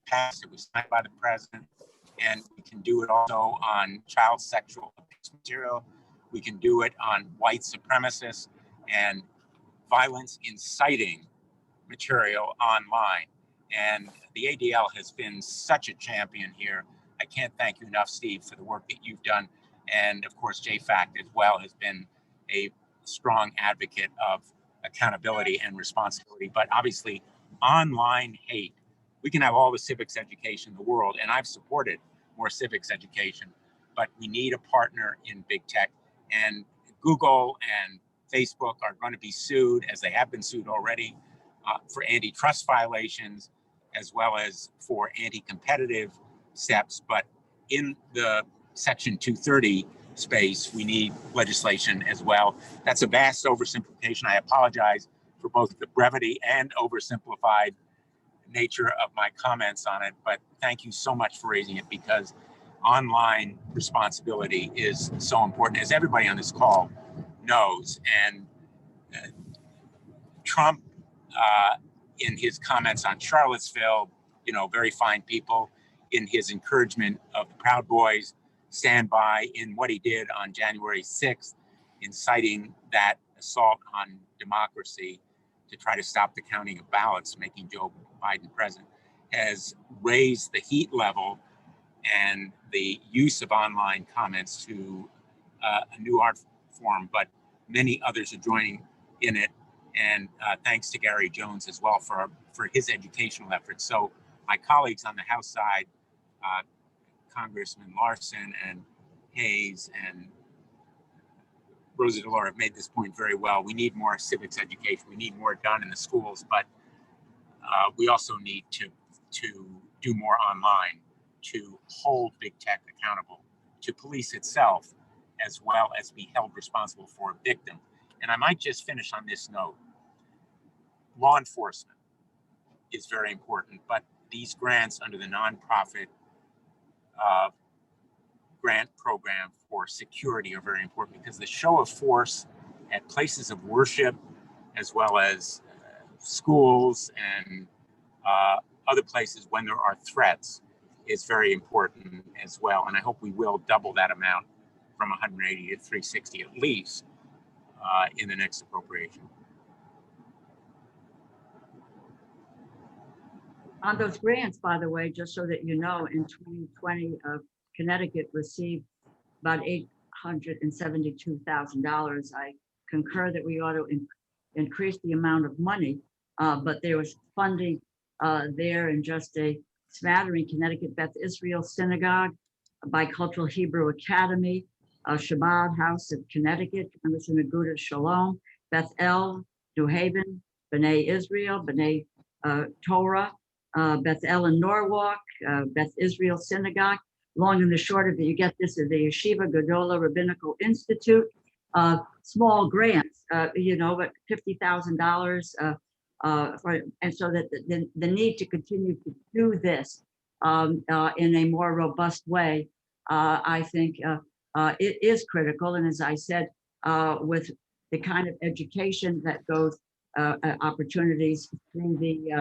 passed, it was signed by the president, and we can do it also on child sexual abuse material. We can do it on white supremacists and violence inciting material online. And the ADL has been such a champion here. I can't thank you enough, Steve, for the work that you've done. And of course, JFAC as well has been a strong advocate of accountability and responsibility. But obviously, online hate, we can have all the civics education in the world, and I've supported more civics education, but we need a partner in big tech. And Google and Facebook are going to be sued, as they have been sued already, for antitrust violations, as well as for anti-competitive steps. But in the Section 230 space, we need legislation as well. That's a vast oversimplification. I apologize for both the brevity and oversimplified nature of my comments on it, but thank you so much for raising it, because online responsibility is so important, as everybody on this call knows. And Trump, in his comments on Charlottesville, very fine people, in his encouragement of the Proud Boys, stand by, in what he did on January 6th, inciting that assault on democracy to try to stop the counting of ballots, making Joe Biden president, has raised the heat level and the use of online comments to a new art form, but many others are joining in it. And thanks to Gary Jones as well for his educational efforts. So my colleagues on the House side, Congressman Larson and Hayes and Rosa DeLauro, have made this point very well. We need more civics education. We need more done in the schools, but we also need to do more online, to hold big tech accountable, to police itself, as well as be held responsible for a victim. And I might just finish on this note. Law enforcement is very important, but these grants under the nonprofit grant program for security are very important, because the show of force at places of worship, as well as schools and other places when there are threats, is very important as well. And I hope we will double that amount from 180 to 360 at least in the next appropriation. On those grants, by the way, just so that you know, in 2020, Connecticut received about $872,000. I concur that we ought to increase the amount of money, but there was funding there in just a smattering: Connecticut Beth Israel Synagogue, Bicultural Hebrew Academy, Shabbat House of Connecticut, Emerson Aguda Shalom, Beth El, New Haven, B'nai Israel, B'nai Torah, Beth El in Norwalk, Beth Israel Synagogue. Long and the short of it, you get this is the Yeshiva Gedola Rabbinical Institute. Small grants, but $50,000. And so that the need to continue to do this in a more robust way, I think it is critical. And as I said, with the kind of education that goes, opportunities through the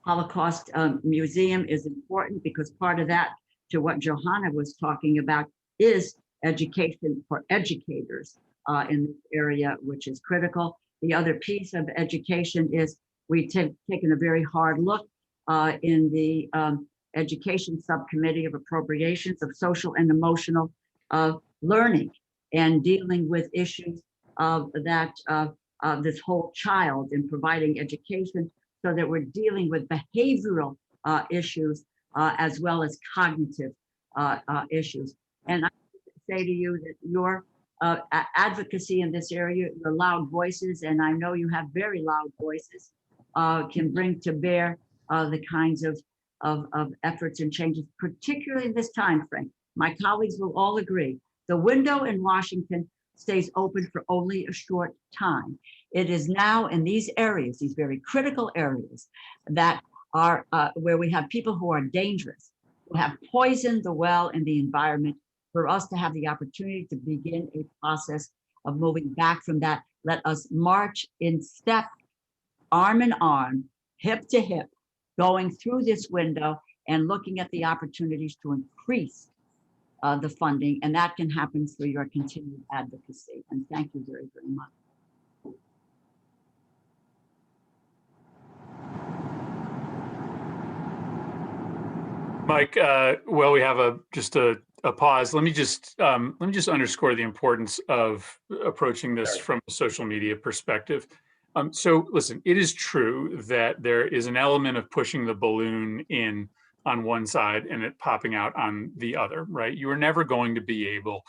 Holocaust Museum is important, because part of that, to what Johanna was talking about, is education for educators in this area, which is critical. The other piece of education is we've taken a very hard look in the Education Subcommittee of Appropriations of social and emotional learning, and dealing with issues of that this whole child, and providing education so that we're dealing with behavioral issues as well as cognitive issues. And I say to you that your advocacy in this area, your loud voices, and I know you have very loud voices, can bring to bear the kinds of efforts and changes, particularly in this time frame. My colleagues will all agree, the window in Washington stays open for only a short time. It is now in these areas, these very critical areas, that are where we have people who are dangerous, who have poisoned the well and the environment, for us to have the opportunity to begin a process of moving back from that. Let us march in step, arm in arm, hip to hip, going through this window and looking at the opportunities to increase the funding, and that can happen through your continued advocacy. And thank you very, very much. Mike, well, we have just a pause. Let me just underscore the importance of approaching this from a social media perspective. So listen, it is true that there is an element of pushing the balloon in on one side and it popping out on the other, right? You are never going to be able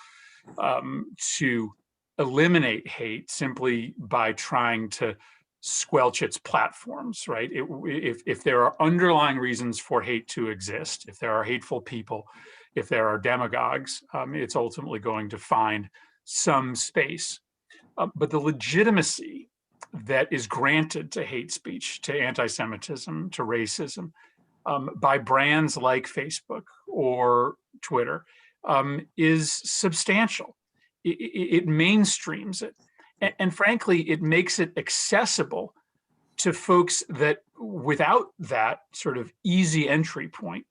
to eliminate hate simply by trying to squelch its platforms, right? If there are underlying reasons for hate to exist, if there are hateful people, if there are demagogues, it's ultimately going to find some space. But the legitimacy that is granted to hate speech, to anti-Semitism, to racism by brands like Facebook or Twitter is substantial. It mainstreams it. And frankly, it makes it accessible to folks that without that sort of easy entry point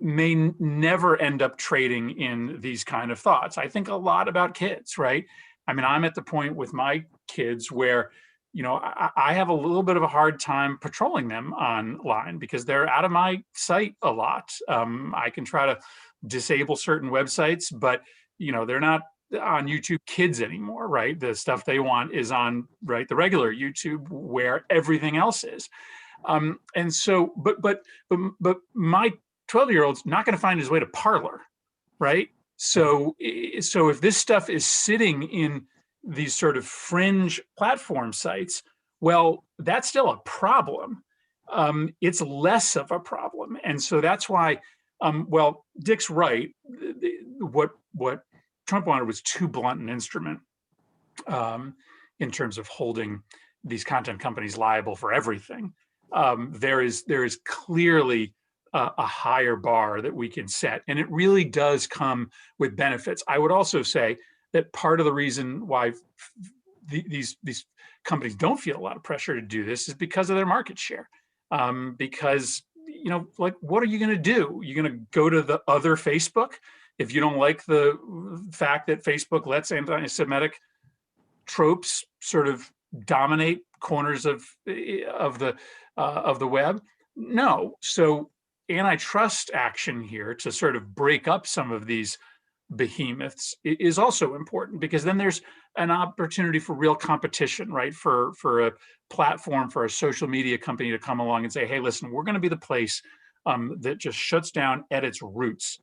may never end up trading in these kind of thoughts. I think a lot about kids, right? I mean, I'm at the point with my kids where, you know, I have a little bit of a hard time patrolling them online because they're out of my sight a lot. I can try to disable certain websites, but, you know, they're not on YouTube Kids anymore, right? The stuff they want is on, right, the regular YouTube where everything else is. And so, but my 12-year-old's not going to find his way to Parler, right? So if this stuff is sitting in these sort of fringe platform sites, well, that's still a problem. It's less of a problem. And so that's why, well, Dick's right. What Trump wanted was too blunt an instrument in terms of holding these content companies liable for everything. There is clearly a higher bar that we can set, and it really does come with benefits. I would also say that part of the reason why these companies don't feel a lot of pressure to do this is because of their market share. Because, you know, like, what are you going to do? You're going to go to the other Facebook if you don't like the fact that Facebook lets anti-Semitic tropes sort of dominate corners of the web? No. So antitrust action here to sort of break up some of these behemoths is also important, because then there's an opportunity for real competition, right? For a platform, for a social media company to come along and say, hey, listen, we're going to be the place that just shuts down at its roots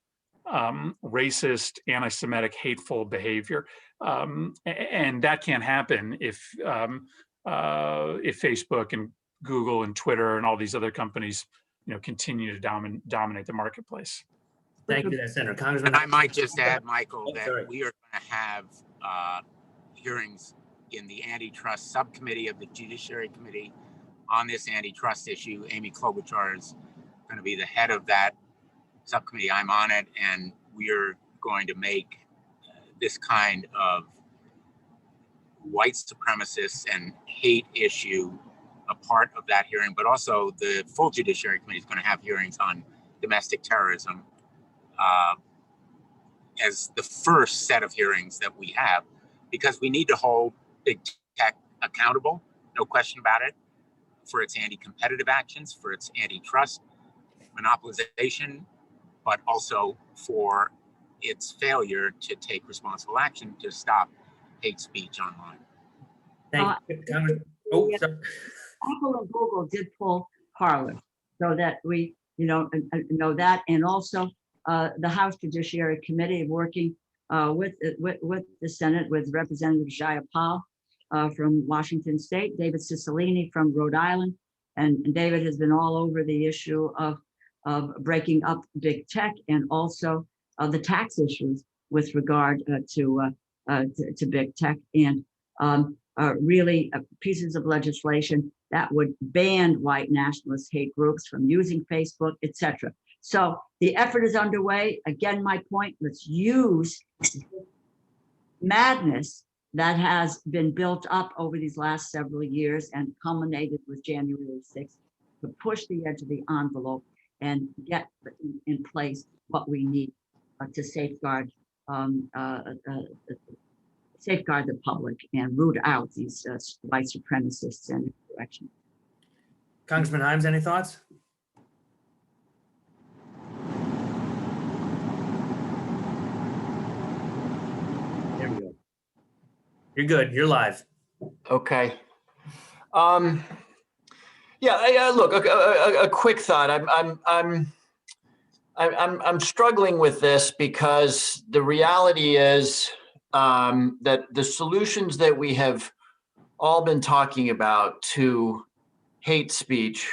racist, anti-Semitic, hateful behavior. And that can't happen if Facebook and Google and Twitter and all these other companies, you know, continue to dominate the marketplace. Thank you for that, Senator. Congressman. And I might just add, Michael, Oh, that sorry. we are going to have hearings in the antitrust subcommittee of the Judiciary Committee on this antitrust issue. Amy Klobuchar is going to be the head of that subcommittee. I'm on it, and we are going to make this kind of white supremacist and hate issue a part of that hearing, but also the full Judiciary Committee is going to have hearings on domestic terrorism as the first set of hearings that we have, because we need to hold big tech accountable, no question about it, for its anti-competitive actions, for its antitrust monopolization, but also for its failure to take responsible action to stop hate speech online. Thank you, Congressman. Oh, sorry. Apple and Google did pull Parler, so that we, you know that, and also the House Judiciary Committee working with the Senate, with Representative Jayapal from Washington State, David Cicilline from Rhode Island, and David has been all over the issue of breaking up big tech, and also the tax issues with regard to big tech, and really pieces of legislation that would ban white nationalist hate groups from using Facebook, etc. So the effort is underway. Again, my point, let's use madness that has been built up over these last several years and culminated with January 6th to push the edge of the envelope and get in place what we need to safeguard the public and root out these white supremacists and insurrection. Congressman Himes, any thoughts? There we go. You're good. You're live. Okay. Yeah. Look, a quick thought. I'm struggling with this because the reality is that the solutions that we have all been talking about to hate speech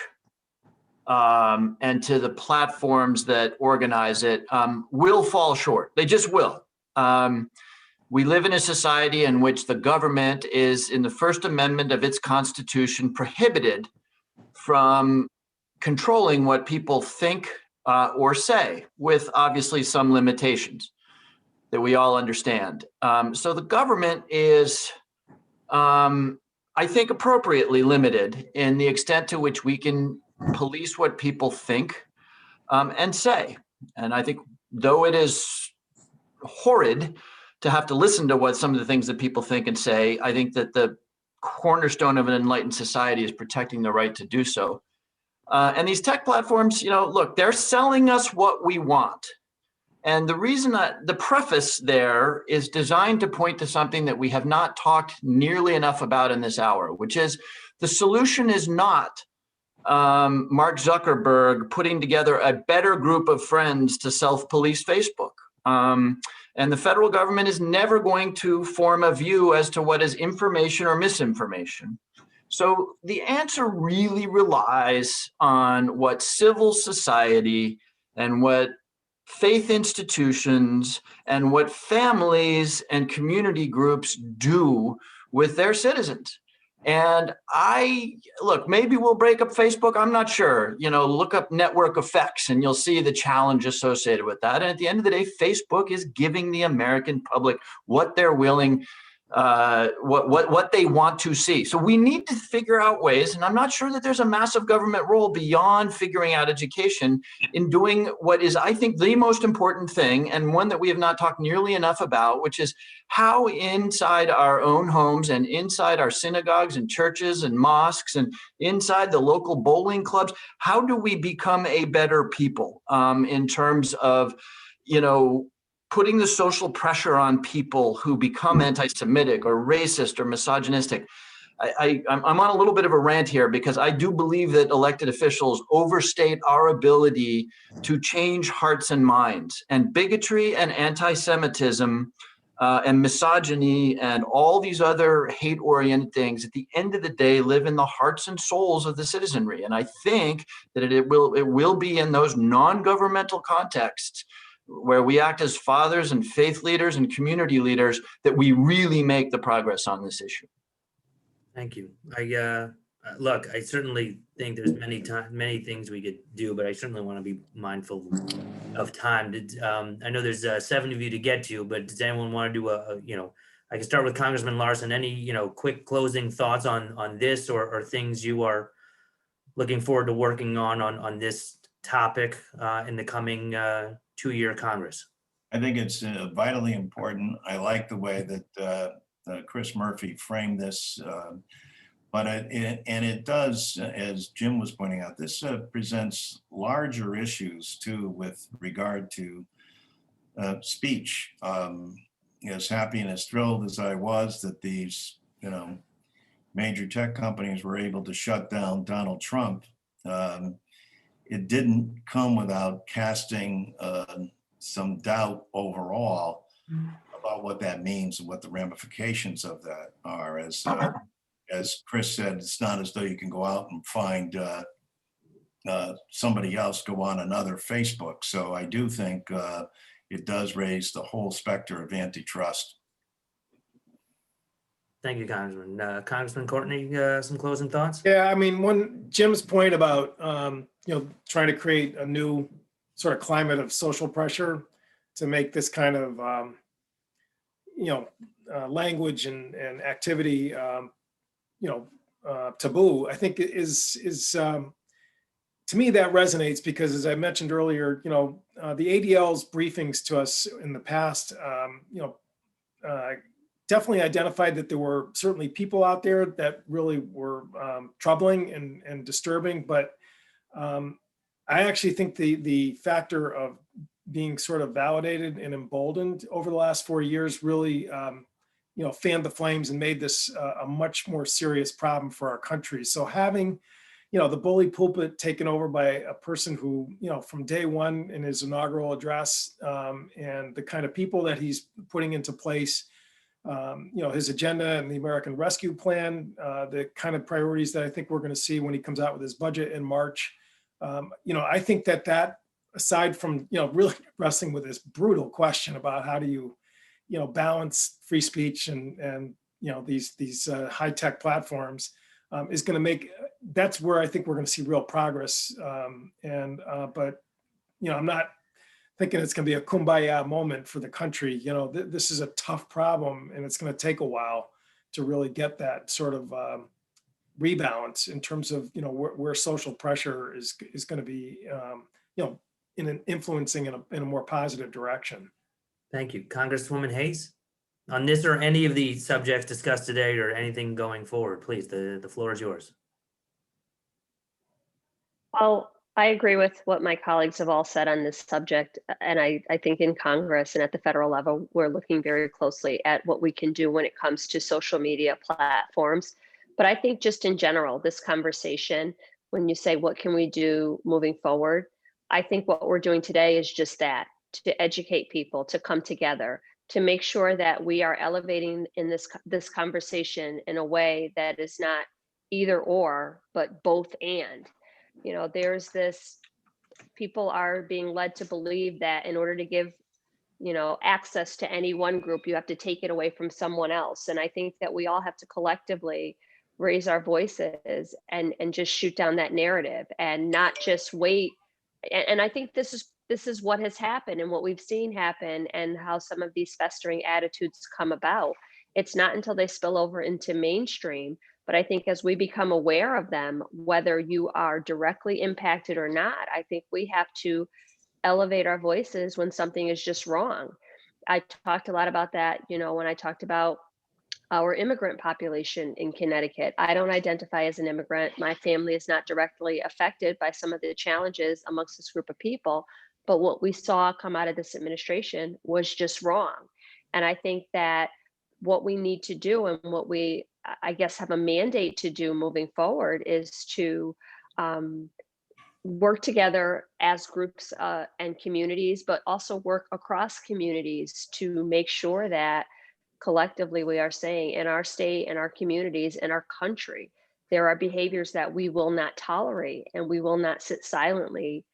and to the platforms that organize it will fall short. They just will. We live in a society in which the government is, in the First Amendment of its Constitution, prohibited from controlling what people think or say, with obviously some limitations that we all understand. So the government is, I think, appropriately limited in the extent to which we can police what people think and say. And I think, though it is horrid to have to listen to what some of the things that people think and say, I think that the cornerstone of an enlightened society is protecting the right to do so. And these tech platforms, look, they're selling us what we want. And the reason that the preface there is designed to point to something that we have not talked nearly enough about in this hour, which is the solution is not Mark Zuckerberg putting together a better group of friends to self-police Facebook. And the federal government is never going to form a view as to what is information or misinformation. So the answer really relies on what civil society and what faith institutions and what families and community groups do with their citizens. And look, maybe we'll break up Facebook. I'm not sure. Look up network effects and you'll see the challenge associated with that. And at the end of the day, Facebook is giving the American public what they're willing, what they want to see. So we need to figure out ways, and I'm not sure that there's a massive government role beyond figuring out education in doing what is, I think, the most important thing, and one that we have not talked nearly enough about, which is how inside our own homes and inside our synagogues and churches and mosques and inside the local bowling clubs, how do we become a better people in terms of, putting the social pressure on people who become anti-Semitic or racist or misogynistic. I'm on a little bit of a rant here because I do believe that elected officials overstate our ability to change hearts and minds. And bigotry and anti-Semitism and misogyny and all these other hate-oriented things, at the end of the day, live in the hearts and souls of the citizenry. And I think that it will be in those non-governmental contexts where we act as fathers and faith leaders and community leaders that we really make the progress on this issue. Thank you. Look, I certainly think there's many things we could do, but I certainly want to be mindful of time. I know there's 7 of you to get to, but does anyone want to do I can start with Congressman Larson. Any, quick closing thoughts on this or things you are looking forward to working on this topic in the coming 2-year Congress? I think it's vitally important. I like the way that Chris Murphy framed this, but it does, as Jim was pointing out, this presents larger issues too with regard to speech. As happy and as thrilled as I was that these, major tech companies were able to shut down Donald Trump, it didn't come without casting some doubt overall about what that means and what the ramifications of that are. As Chris said, it's not as though you can go out and find somebody else go on another Facebook. So I do think it does raise the whole specter of antitrust. Thank you, Congressman. Congressman Courtney, some closing thoughts? Yeah, Jim's point about, trying to create a new sort of climate of social pressure to make this kind of, language and activity, taboo, I think is to me, that resonates because, as I mentioned earlier, the ADL's briefings to us in the past, definitely identified that there were certainly people out there that really were troubling and disturbing. But I actually think the factor of being sort of validated and emboldened over the last 4 years really, fanned the flames and made this a much more serious problem for our country. So having, the bully pulpit taken over by a person who, from day one in his inaugural address and the kind of people that he's putting into place, his agenda and the American Rescue Plan, the kind of priorities that I think we're going to see when he comes out with his budget in March. I think that aside from, really wrestling with this brutal question about how do you, balance free speech and these high tech platforms is going to make. That's where I think we're going to see real progress. But I'm not thinking it's going to be a kumbaya moment for the country. This is a tough problem, and it's going to take a while to really get that sort of rebalance in terms of where social pressure is going to be influencing in a more positive direction. Thank you. Congresswoman Hayes, on this or any of the subjects discussed today or anything going forward, please, the floor is yours. Well, I agree with what my colleagues have all said on this subject. And I think in Congress and at the federal level, we're looking very closely at what we can do when it comes to social media platforms. But I think just in general, this conversation, when you say, what can we do moving forward? I think what we're doing today is just that, to educate people, to come together, to make sure that we are elevating in this conversation in a way that is not either or, but both and. There's this, people are being led to believe that in order to give, access to any one group, you have to take it away from someone else. And I think that we all have to collectively raise our voices and just shoot down that narrative and not just wait. And I think this is what has happened and what we've seen happen and how some of these festering attitudes come about. It's not until they spill over into mainstream. But I think as we become aware of them, whether you are directly impacted or not, I think we have to elevate our voices when something is just wrong. I talked a lot about that, when I talked about our immigrant population in Connecticut. I don't identify as an immigrant. My family is not directly affected by some of the challenges amongst this group of people. But what we saw come out of this administration was just wrong. And I think that what we need to do and what we, I guess, have a mandate to do moving forward is to work together as groups and communities, but also work across communities to make sure that collectively we are saying in our state, in our communities, in our country, there are behaviors that we will not tolerate and we will not sit silently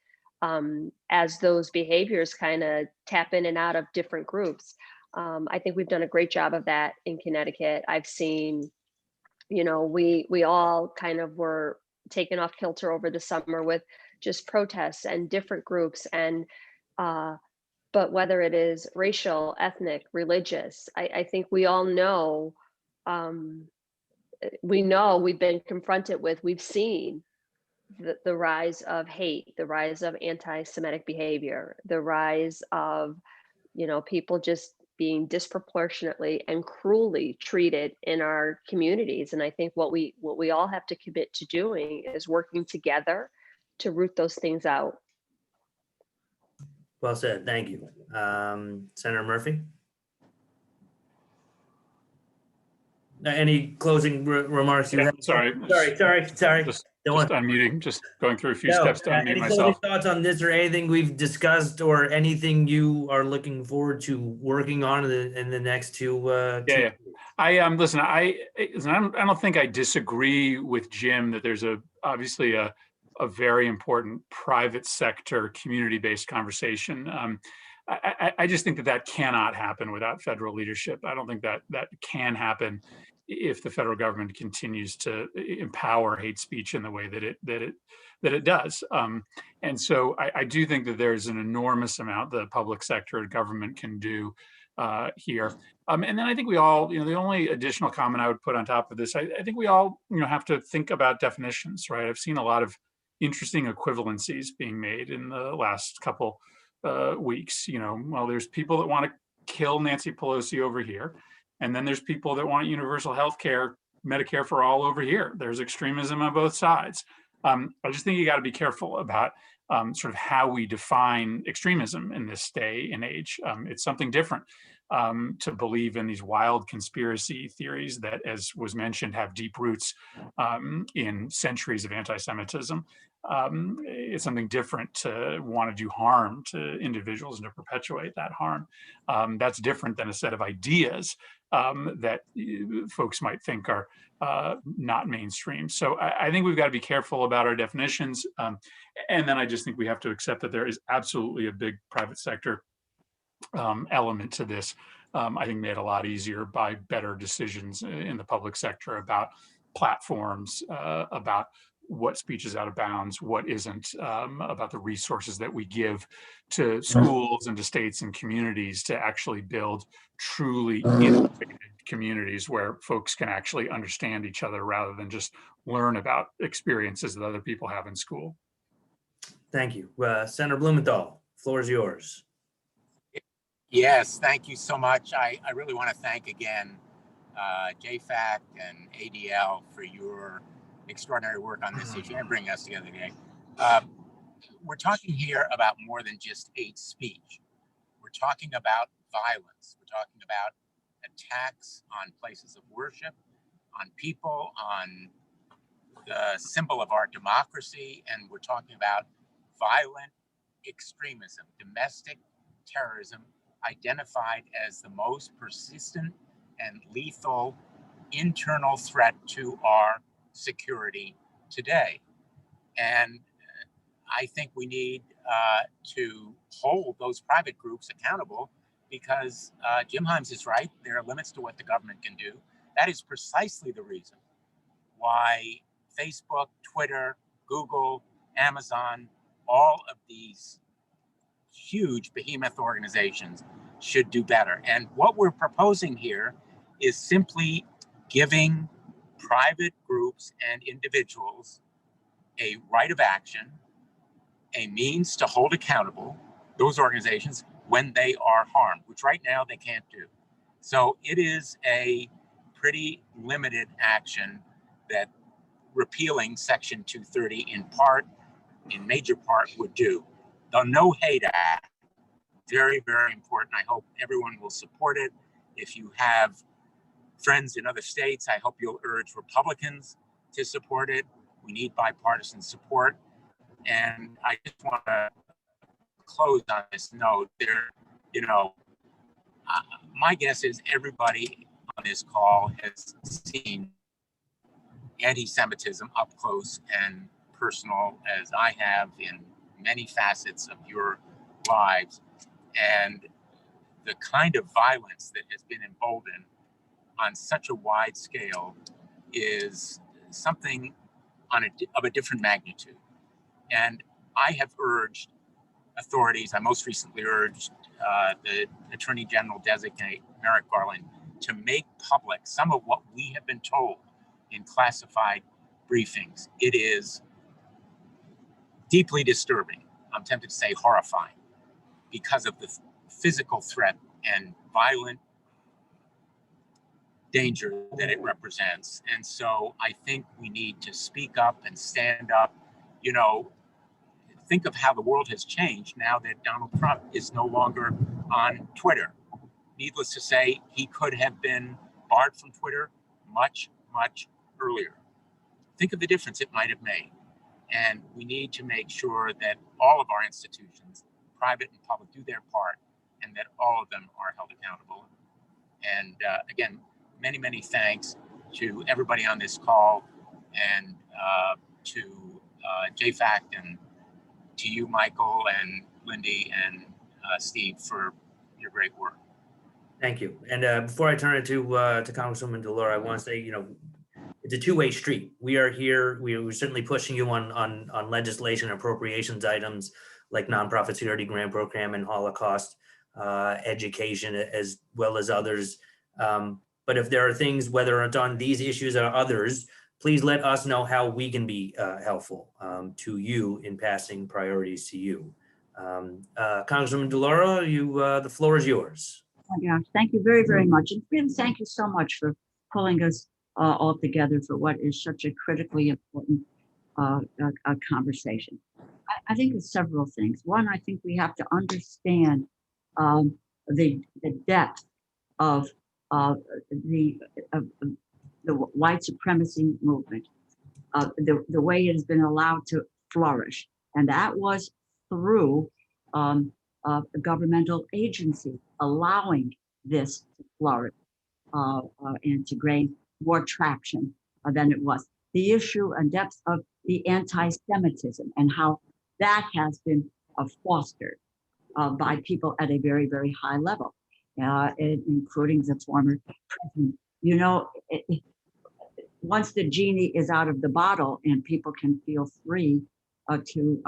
as those behaviors kind of tap in and out of different groups. I think we've done a great job of that in Connecticut. I've seen, we all kind of were taken off kilter over the summer with just protests and different groups. And, but whether it is racial, ethnic, religious, I think we all know, we've been confronted with, we've seen the rise of hate, the rise of anti-Semitic behavior, the rise of, people just being disproportionately and cruelly treated in our communities. And I think what we all have to commit to doing is working together to root those things out. Well said. Thank you. Senator Murphy? Any closing remarks you have? Sorry. Sorry. Just Don't want- unmuting, just going through a few No, steps to unmute any myself. closing thoughts on this or anything we've discussed or anything you are looking forward to working on in the next two? Yeah. Listen, I don't think I disagree with Jim that there's obviously a very important private sector community-based conversation. I just think that cannot happen without federal leadership. I don't think that can happen if the federal government continues to empower hate speech in the way that it does. And so I do think that there's an enormous amount the public sector government can do here. And then I think we all, the only additional comment I would put on top of this, I think we all, have to think about definitions, right? I've seen a lot of interesting equivalencies being made in the last couple weeks. Well, there's people that want to kill Nancy Pelosi over here. And then there's people that want universal health care, Medicare for all over here. There's extremism on both sides. I just think you got to be careful about sort of how we define extremism in this day and age. It's something different to believe in these wild conspiracy theories that, as was mentioned, have deep roots in centuries of anti-Semitism. It's something different to want to do harm to individuals and to perpetuate that harm. That's different than a set of ideas that folks might think are not mainstream. So I think we've got to be careful about our definitions. And then I just think we have to accept that there is absolutely a big private sector element to this I think made a lot easier by better decisions in the public sector about platforms, about what speech is out of bounds, what isn't, about the resources that we give to schools and to states and communities to actually build truly integrated communities where folks can actually understand each other rather than just learn about experiences that other people have in school. Thank you. Senator Blumenthal, floor is yours. Yes, thank you so much. I really want to thank again JFAC and ADL for your extraordinary work on this issue and bringing us together today. We're talking here about more than just hate speech. We're talking about violence. We're talking about attacks on places of worship, on people, on the symbol of our democracy, and we're talking about violent extremism, domestic terrorism, identified as the most persistent and lethal internal threat to our security today. And I think we need to hold those private groups accountable because Jim Himes is right. There are limits to what the government can do. That is precisely the reason why Facebook, Twitter, Google, Amazon, all of these huge behemoth organizations should do better. And what we're proposing here is simply giving private groups and individuals a right of action, a means to hold accountable those organizations when they are harmed, which right now they can't do. So it is a pretty limited action that repealing Section 230 in major part would do. The No Hate Act, very, very important. I hope everyone will support it. If you have friends in other states, I hope you'll urge Republicans to support it. We need bipartisan support. And I just want to close on this note. My guess is everybody on this call has seen anti-Semitism up close and personal, as I have in many facets of your lives. And the kind of violence that has been emboldened on such a wide scale is something of a different magnitude. And I have urged authorities, I most recently urged the Attorney General designate Merrick Garland to make public some of what we have been told in classified briefings. It is deeply disturbing. I'm tempted to say horrifying because of the physical threat and violent danger that it represents. And so I think we need to speak up and stand up. Think of how the world has changed now that Donald Trump is no longer on Twitter. Needless to say, he could have been barred from Twitter much, much earlier. Think of the difference it might have made. And we need to make sure that all of our institutions, private and public, do their part and that all of them are held accountable. And again, many, many thanks to everybody on this call and to JFAC and to you, Michael and Lindy and Steve, for your great work. Thank you. And before I turn it to Congresswoman DeLauro, I want to say, it's a two-way street. We are here. We're certainly pushing you on legislation appropriations items like nonprofit security grant program and Holocaust education, as well as others. But if there are things, whether it's on these issues or others, please let us know how we can be helpful to you in passing priorities to you. Congresswoman DeLauro, the floor is yours. Oh my gosh, thank you very, very much. And really, thank you so much for pulling us all together for what is such a critically important conversation. I think it's several things. One, I think we have to understand the depth of the white supremacy movement, the way it has been allowed to flourish. And that was through governmental agency allowing this to flourish and to gain more traction than it was. The issue and depth of the anti-Semitism and how that has been fostered by people at a very, very high level. including the former president. You know, once the genie is out of the bottle and people can feel free to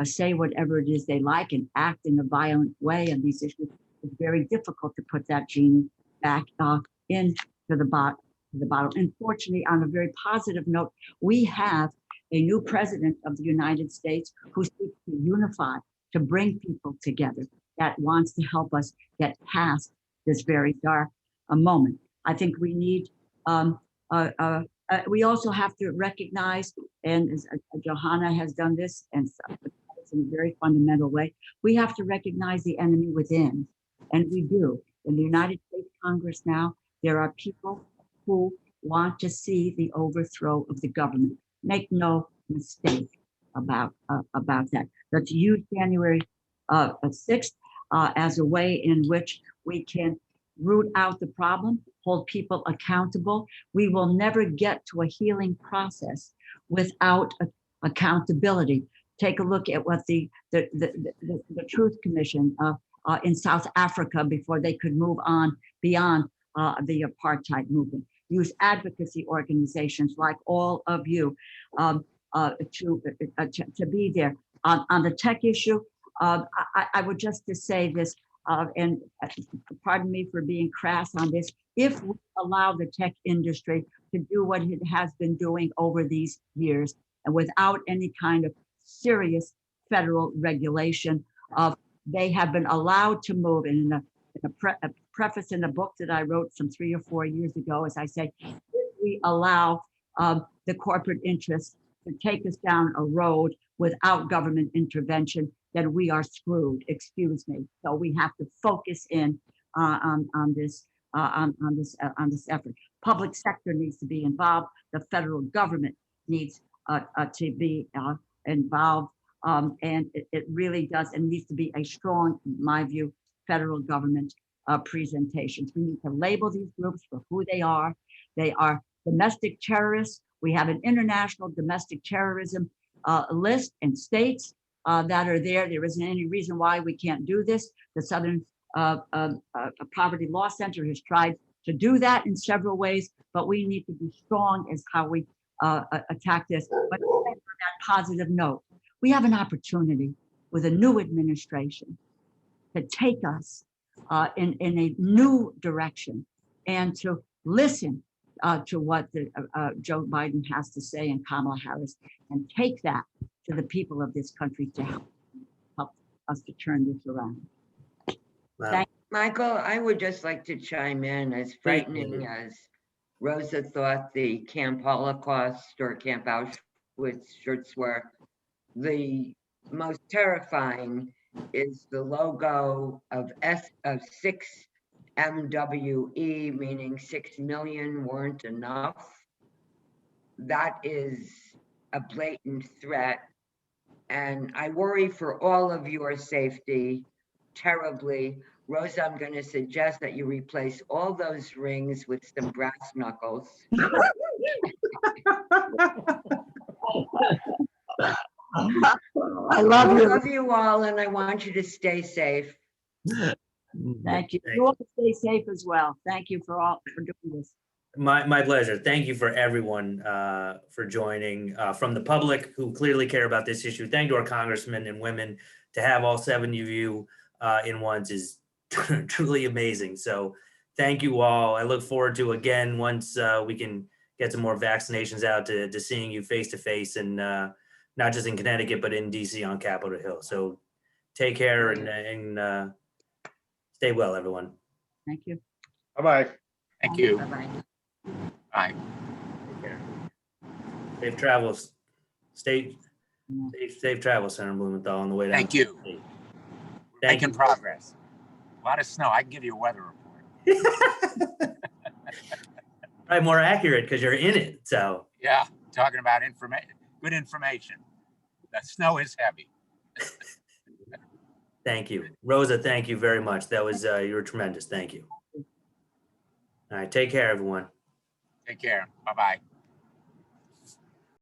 say whatever it is they like and act in a violent way on these issues, it's very difficult to put that genie back into the bottle. Unfortunately, on a very positive note, we have a new president of the United States who seeks to unify, to bring people together, that wants to help us get past this very dark moment. I think we need, we also have to recognize, and as Johanna has done this, and in a very fundamental way, we have to recognize the enemy within. And we do. In the United States Congress now, there are people who want to see the overthrow of the government. Make no mistake about that. Let's use January 6th as a way in which we can root out the problem, hold people accountable. We will never get to a healing process without accountability. Take a look at what the Truth Commission in South Africa, before they could move on beyond the apartheid movement. Use advocacy organizations like all of you to be there. On the tech issue, I would just to say this, and pardon me for being crass on this, if we allow the tech industry to do what it has been doing over these years, and without any kind of serious federal regulation, they have been allowed to move. And in a preface in a book that I wrote some 3 or 4 years ago, as I say, if we allow the corporate interests to take us down a road without government intervention, then we are screwed. Excuse me. So we have to focus in on this effort. Public sector needs to be involved. The federal government needs to be involved, and it really does, and needs to be a strong, in my view, federal government presentations. We need to label these groups for who they are. They are domestic terrorists. We have an international domestic terrorism list and states that are there. There isn't any reason why we can't do this. The Southern Poverty Law Center has tried to do that in several ways, but we need to be strong as how we attack this. But on that positive note, we have an opportunity with a new administration to take us in a new direction and to listen to what Joe Biden has to say and Kamala Harris, and take that to the people of this country to help us to turn this around. Wow. Thank Michael, I would just like to chime in. As frightening as Rosa thought the Camp Holocaust or Camp Auschwitz shirts were, the most terrifying is the logo of 6 MWE, meaning 6 million weren't enough. That is a blatant threat. And I worry for all of your safety terribly. Rosa, I'm going to suggest that you replace all those rings with some brass knuckles. I love I you. love you all, and I want you to stay safe. Thank you. You all stay safe as well. Thank you for doing this. My pleasure. Thank you for everyone for joining, from the public who clearly care about this issue. Thank you to our congressmen and women. To have all 7 of you in once is truly amazing. So thank you all. I look forward to, again, once we can get some more vaccinations out, to seeing you face to face, and not just in Connecticut, but in DC on Capitol Hill. So take care and stay well, everyone. Thank you. Bye-bye. Thank you. Bye-bye. Bye. Take care. Safe travels. Safe travels, Senator Blumenthal, on the way down. Thank you. Thank Making you. progress. A lot of snow. I can give you a weather report. Probably more accurate because you're in it. So Yeah, talking about good information. The snow is heavy. thank you. Rosa, thank you very much. That was, you were tremendous. Thank you. All right. Take care, everyone. Take care. Bye-bye.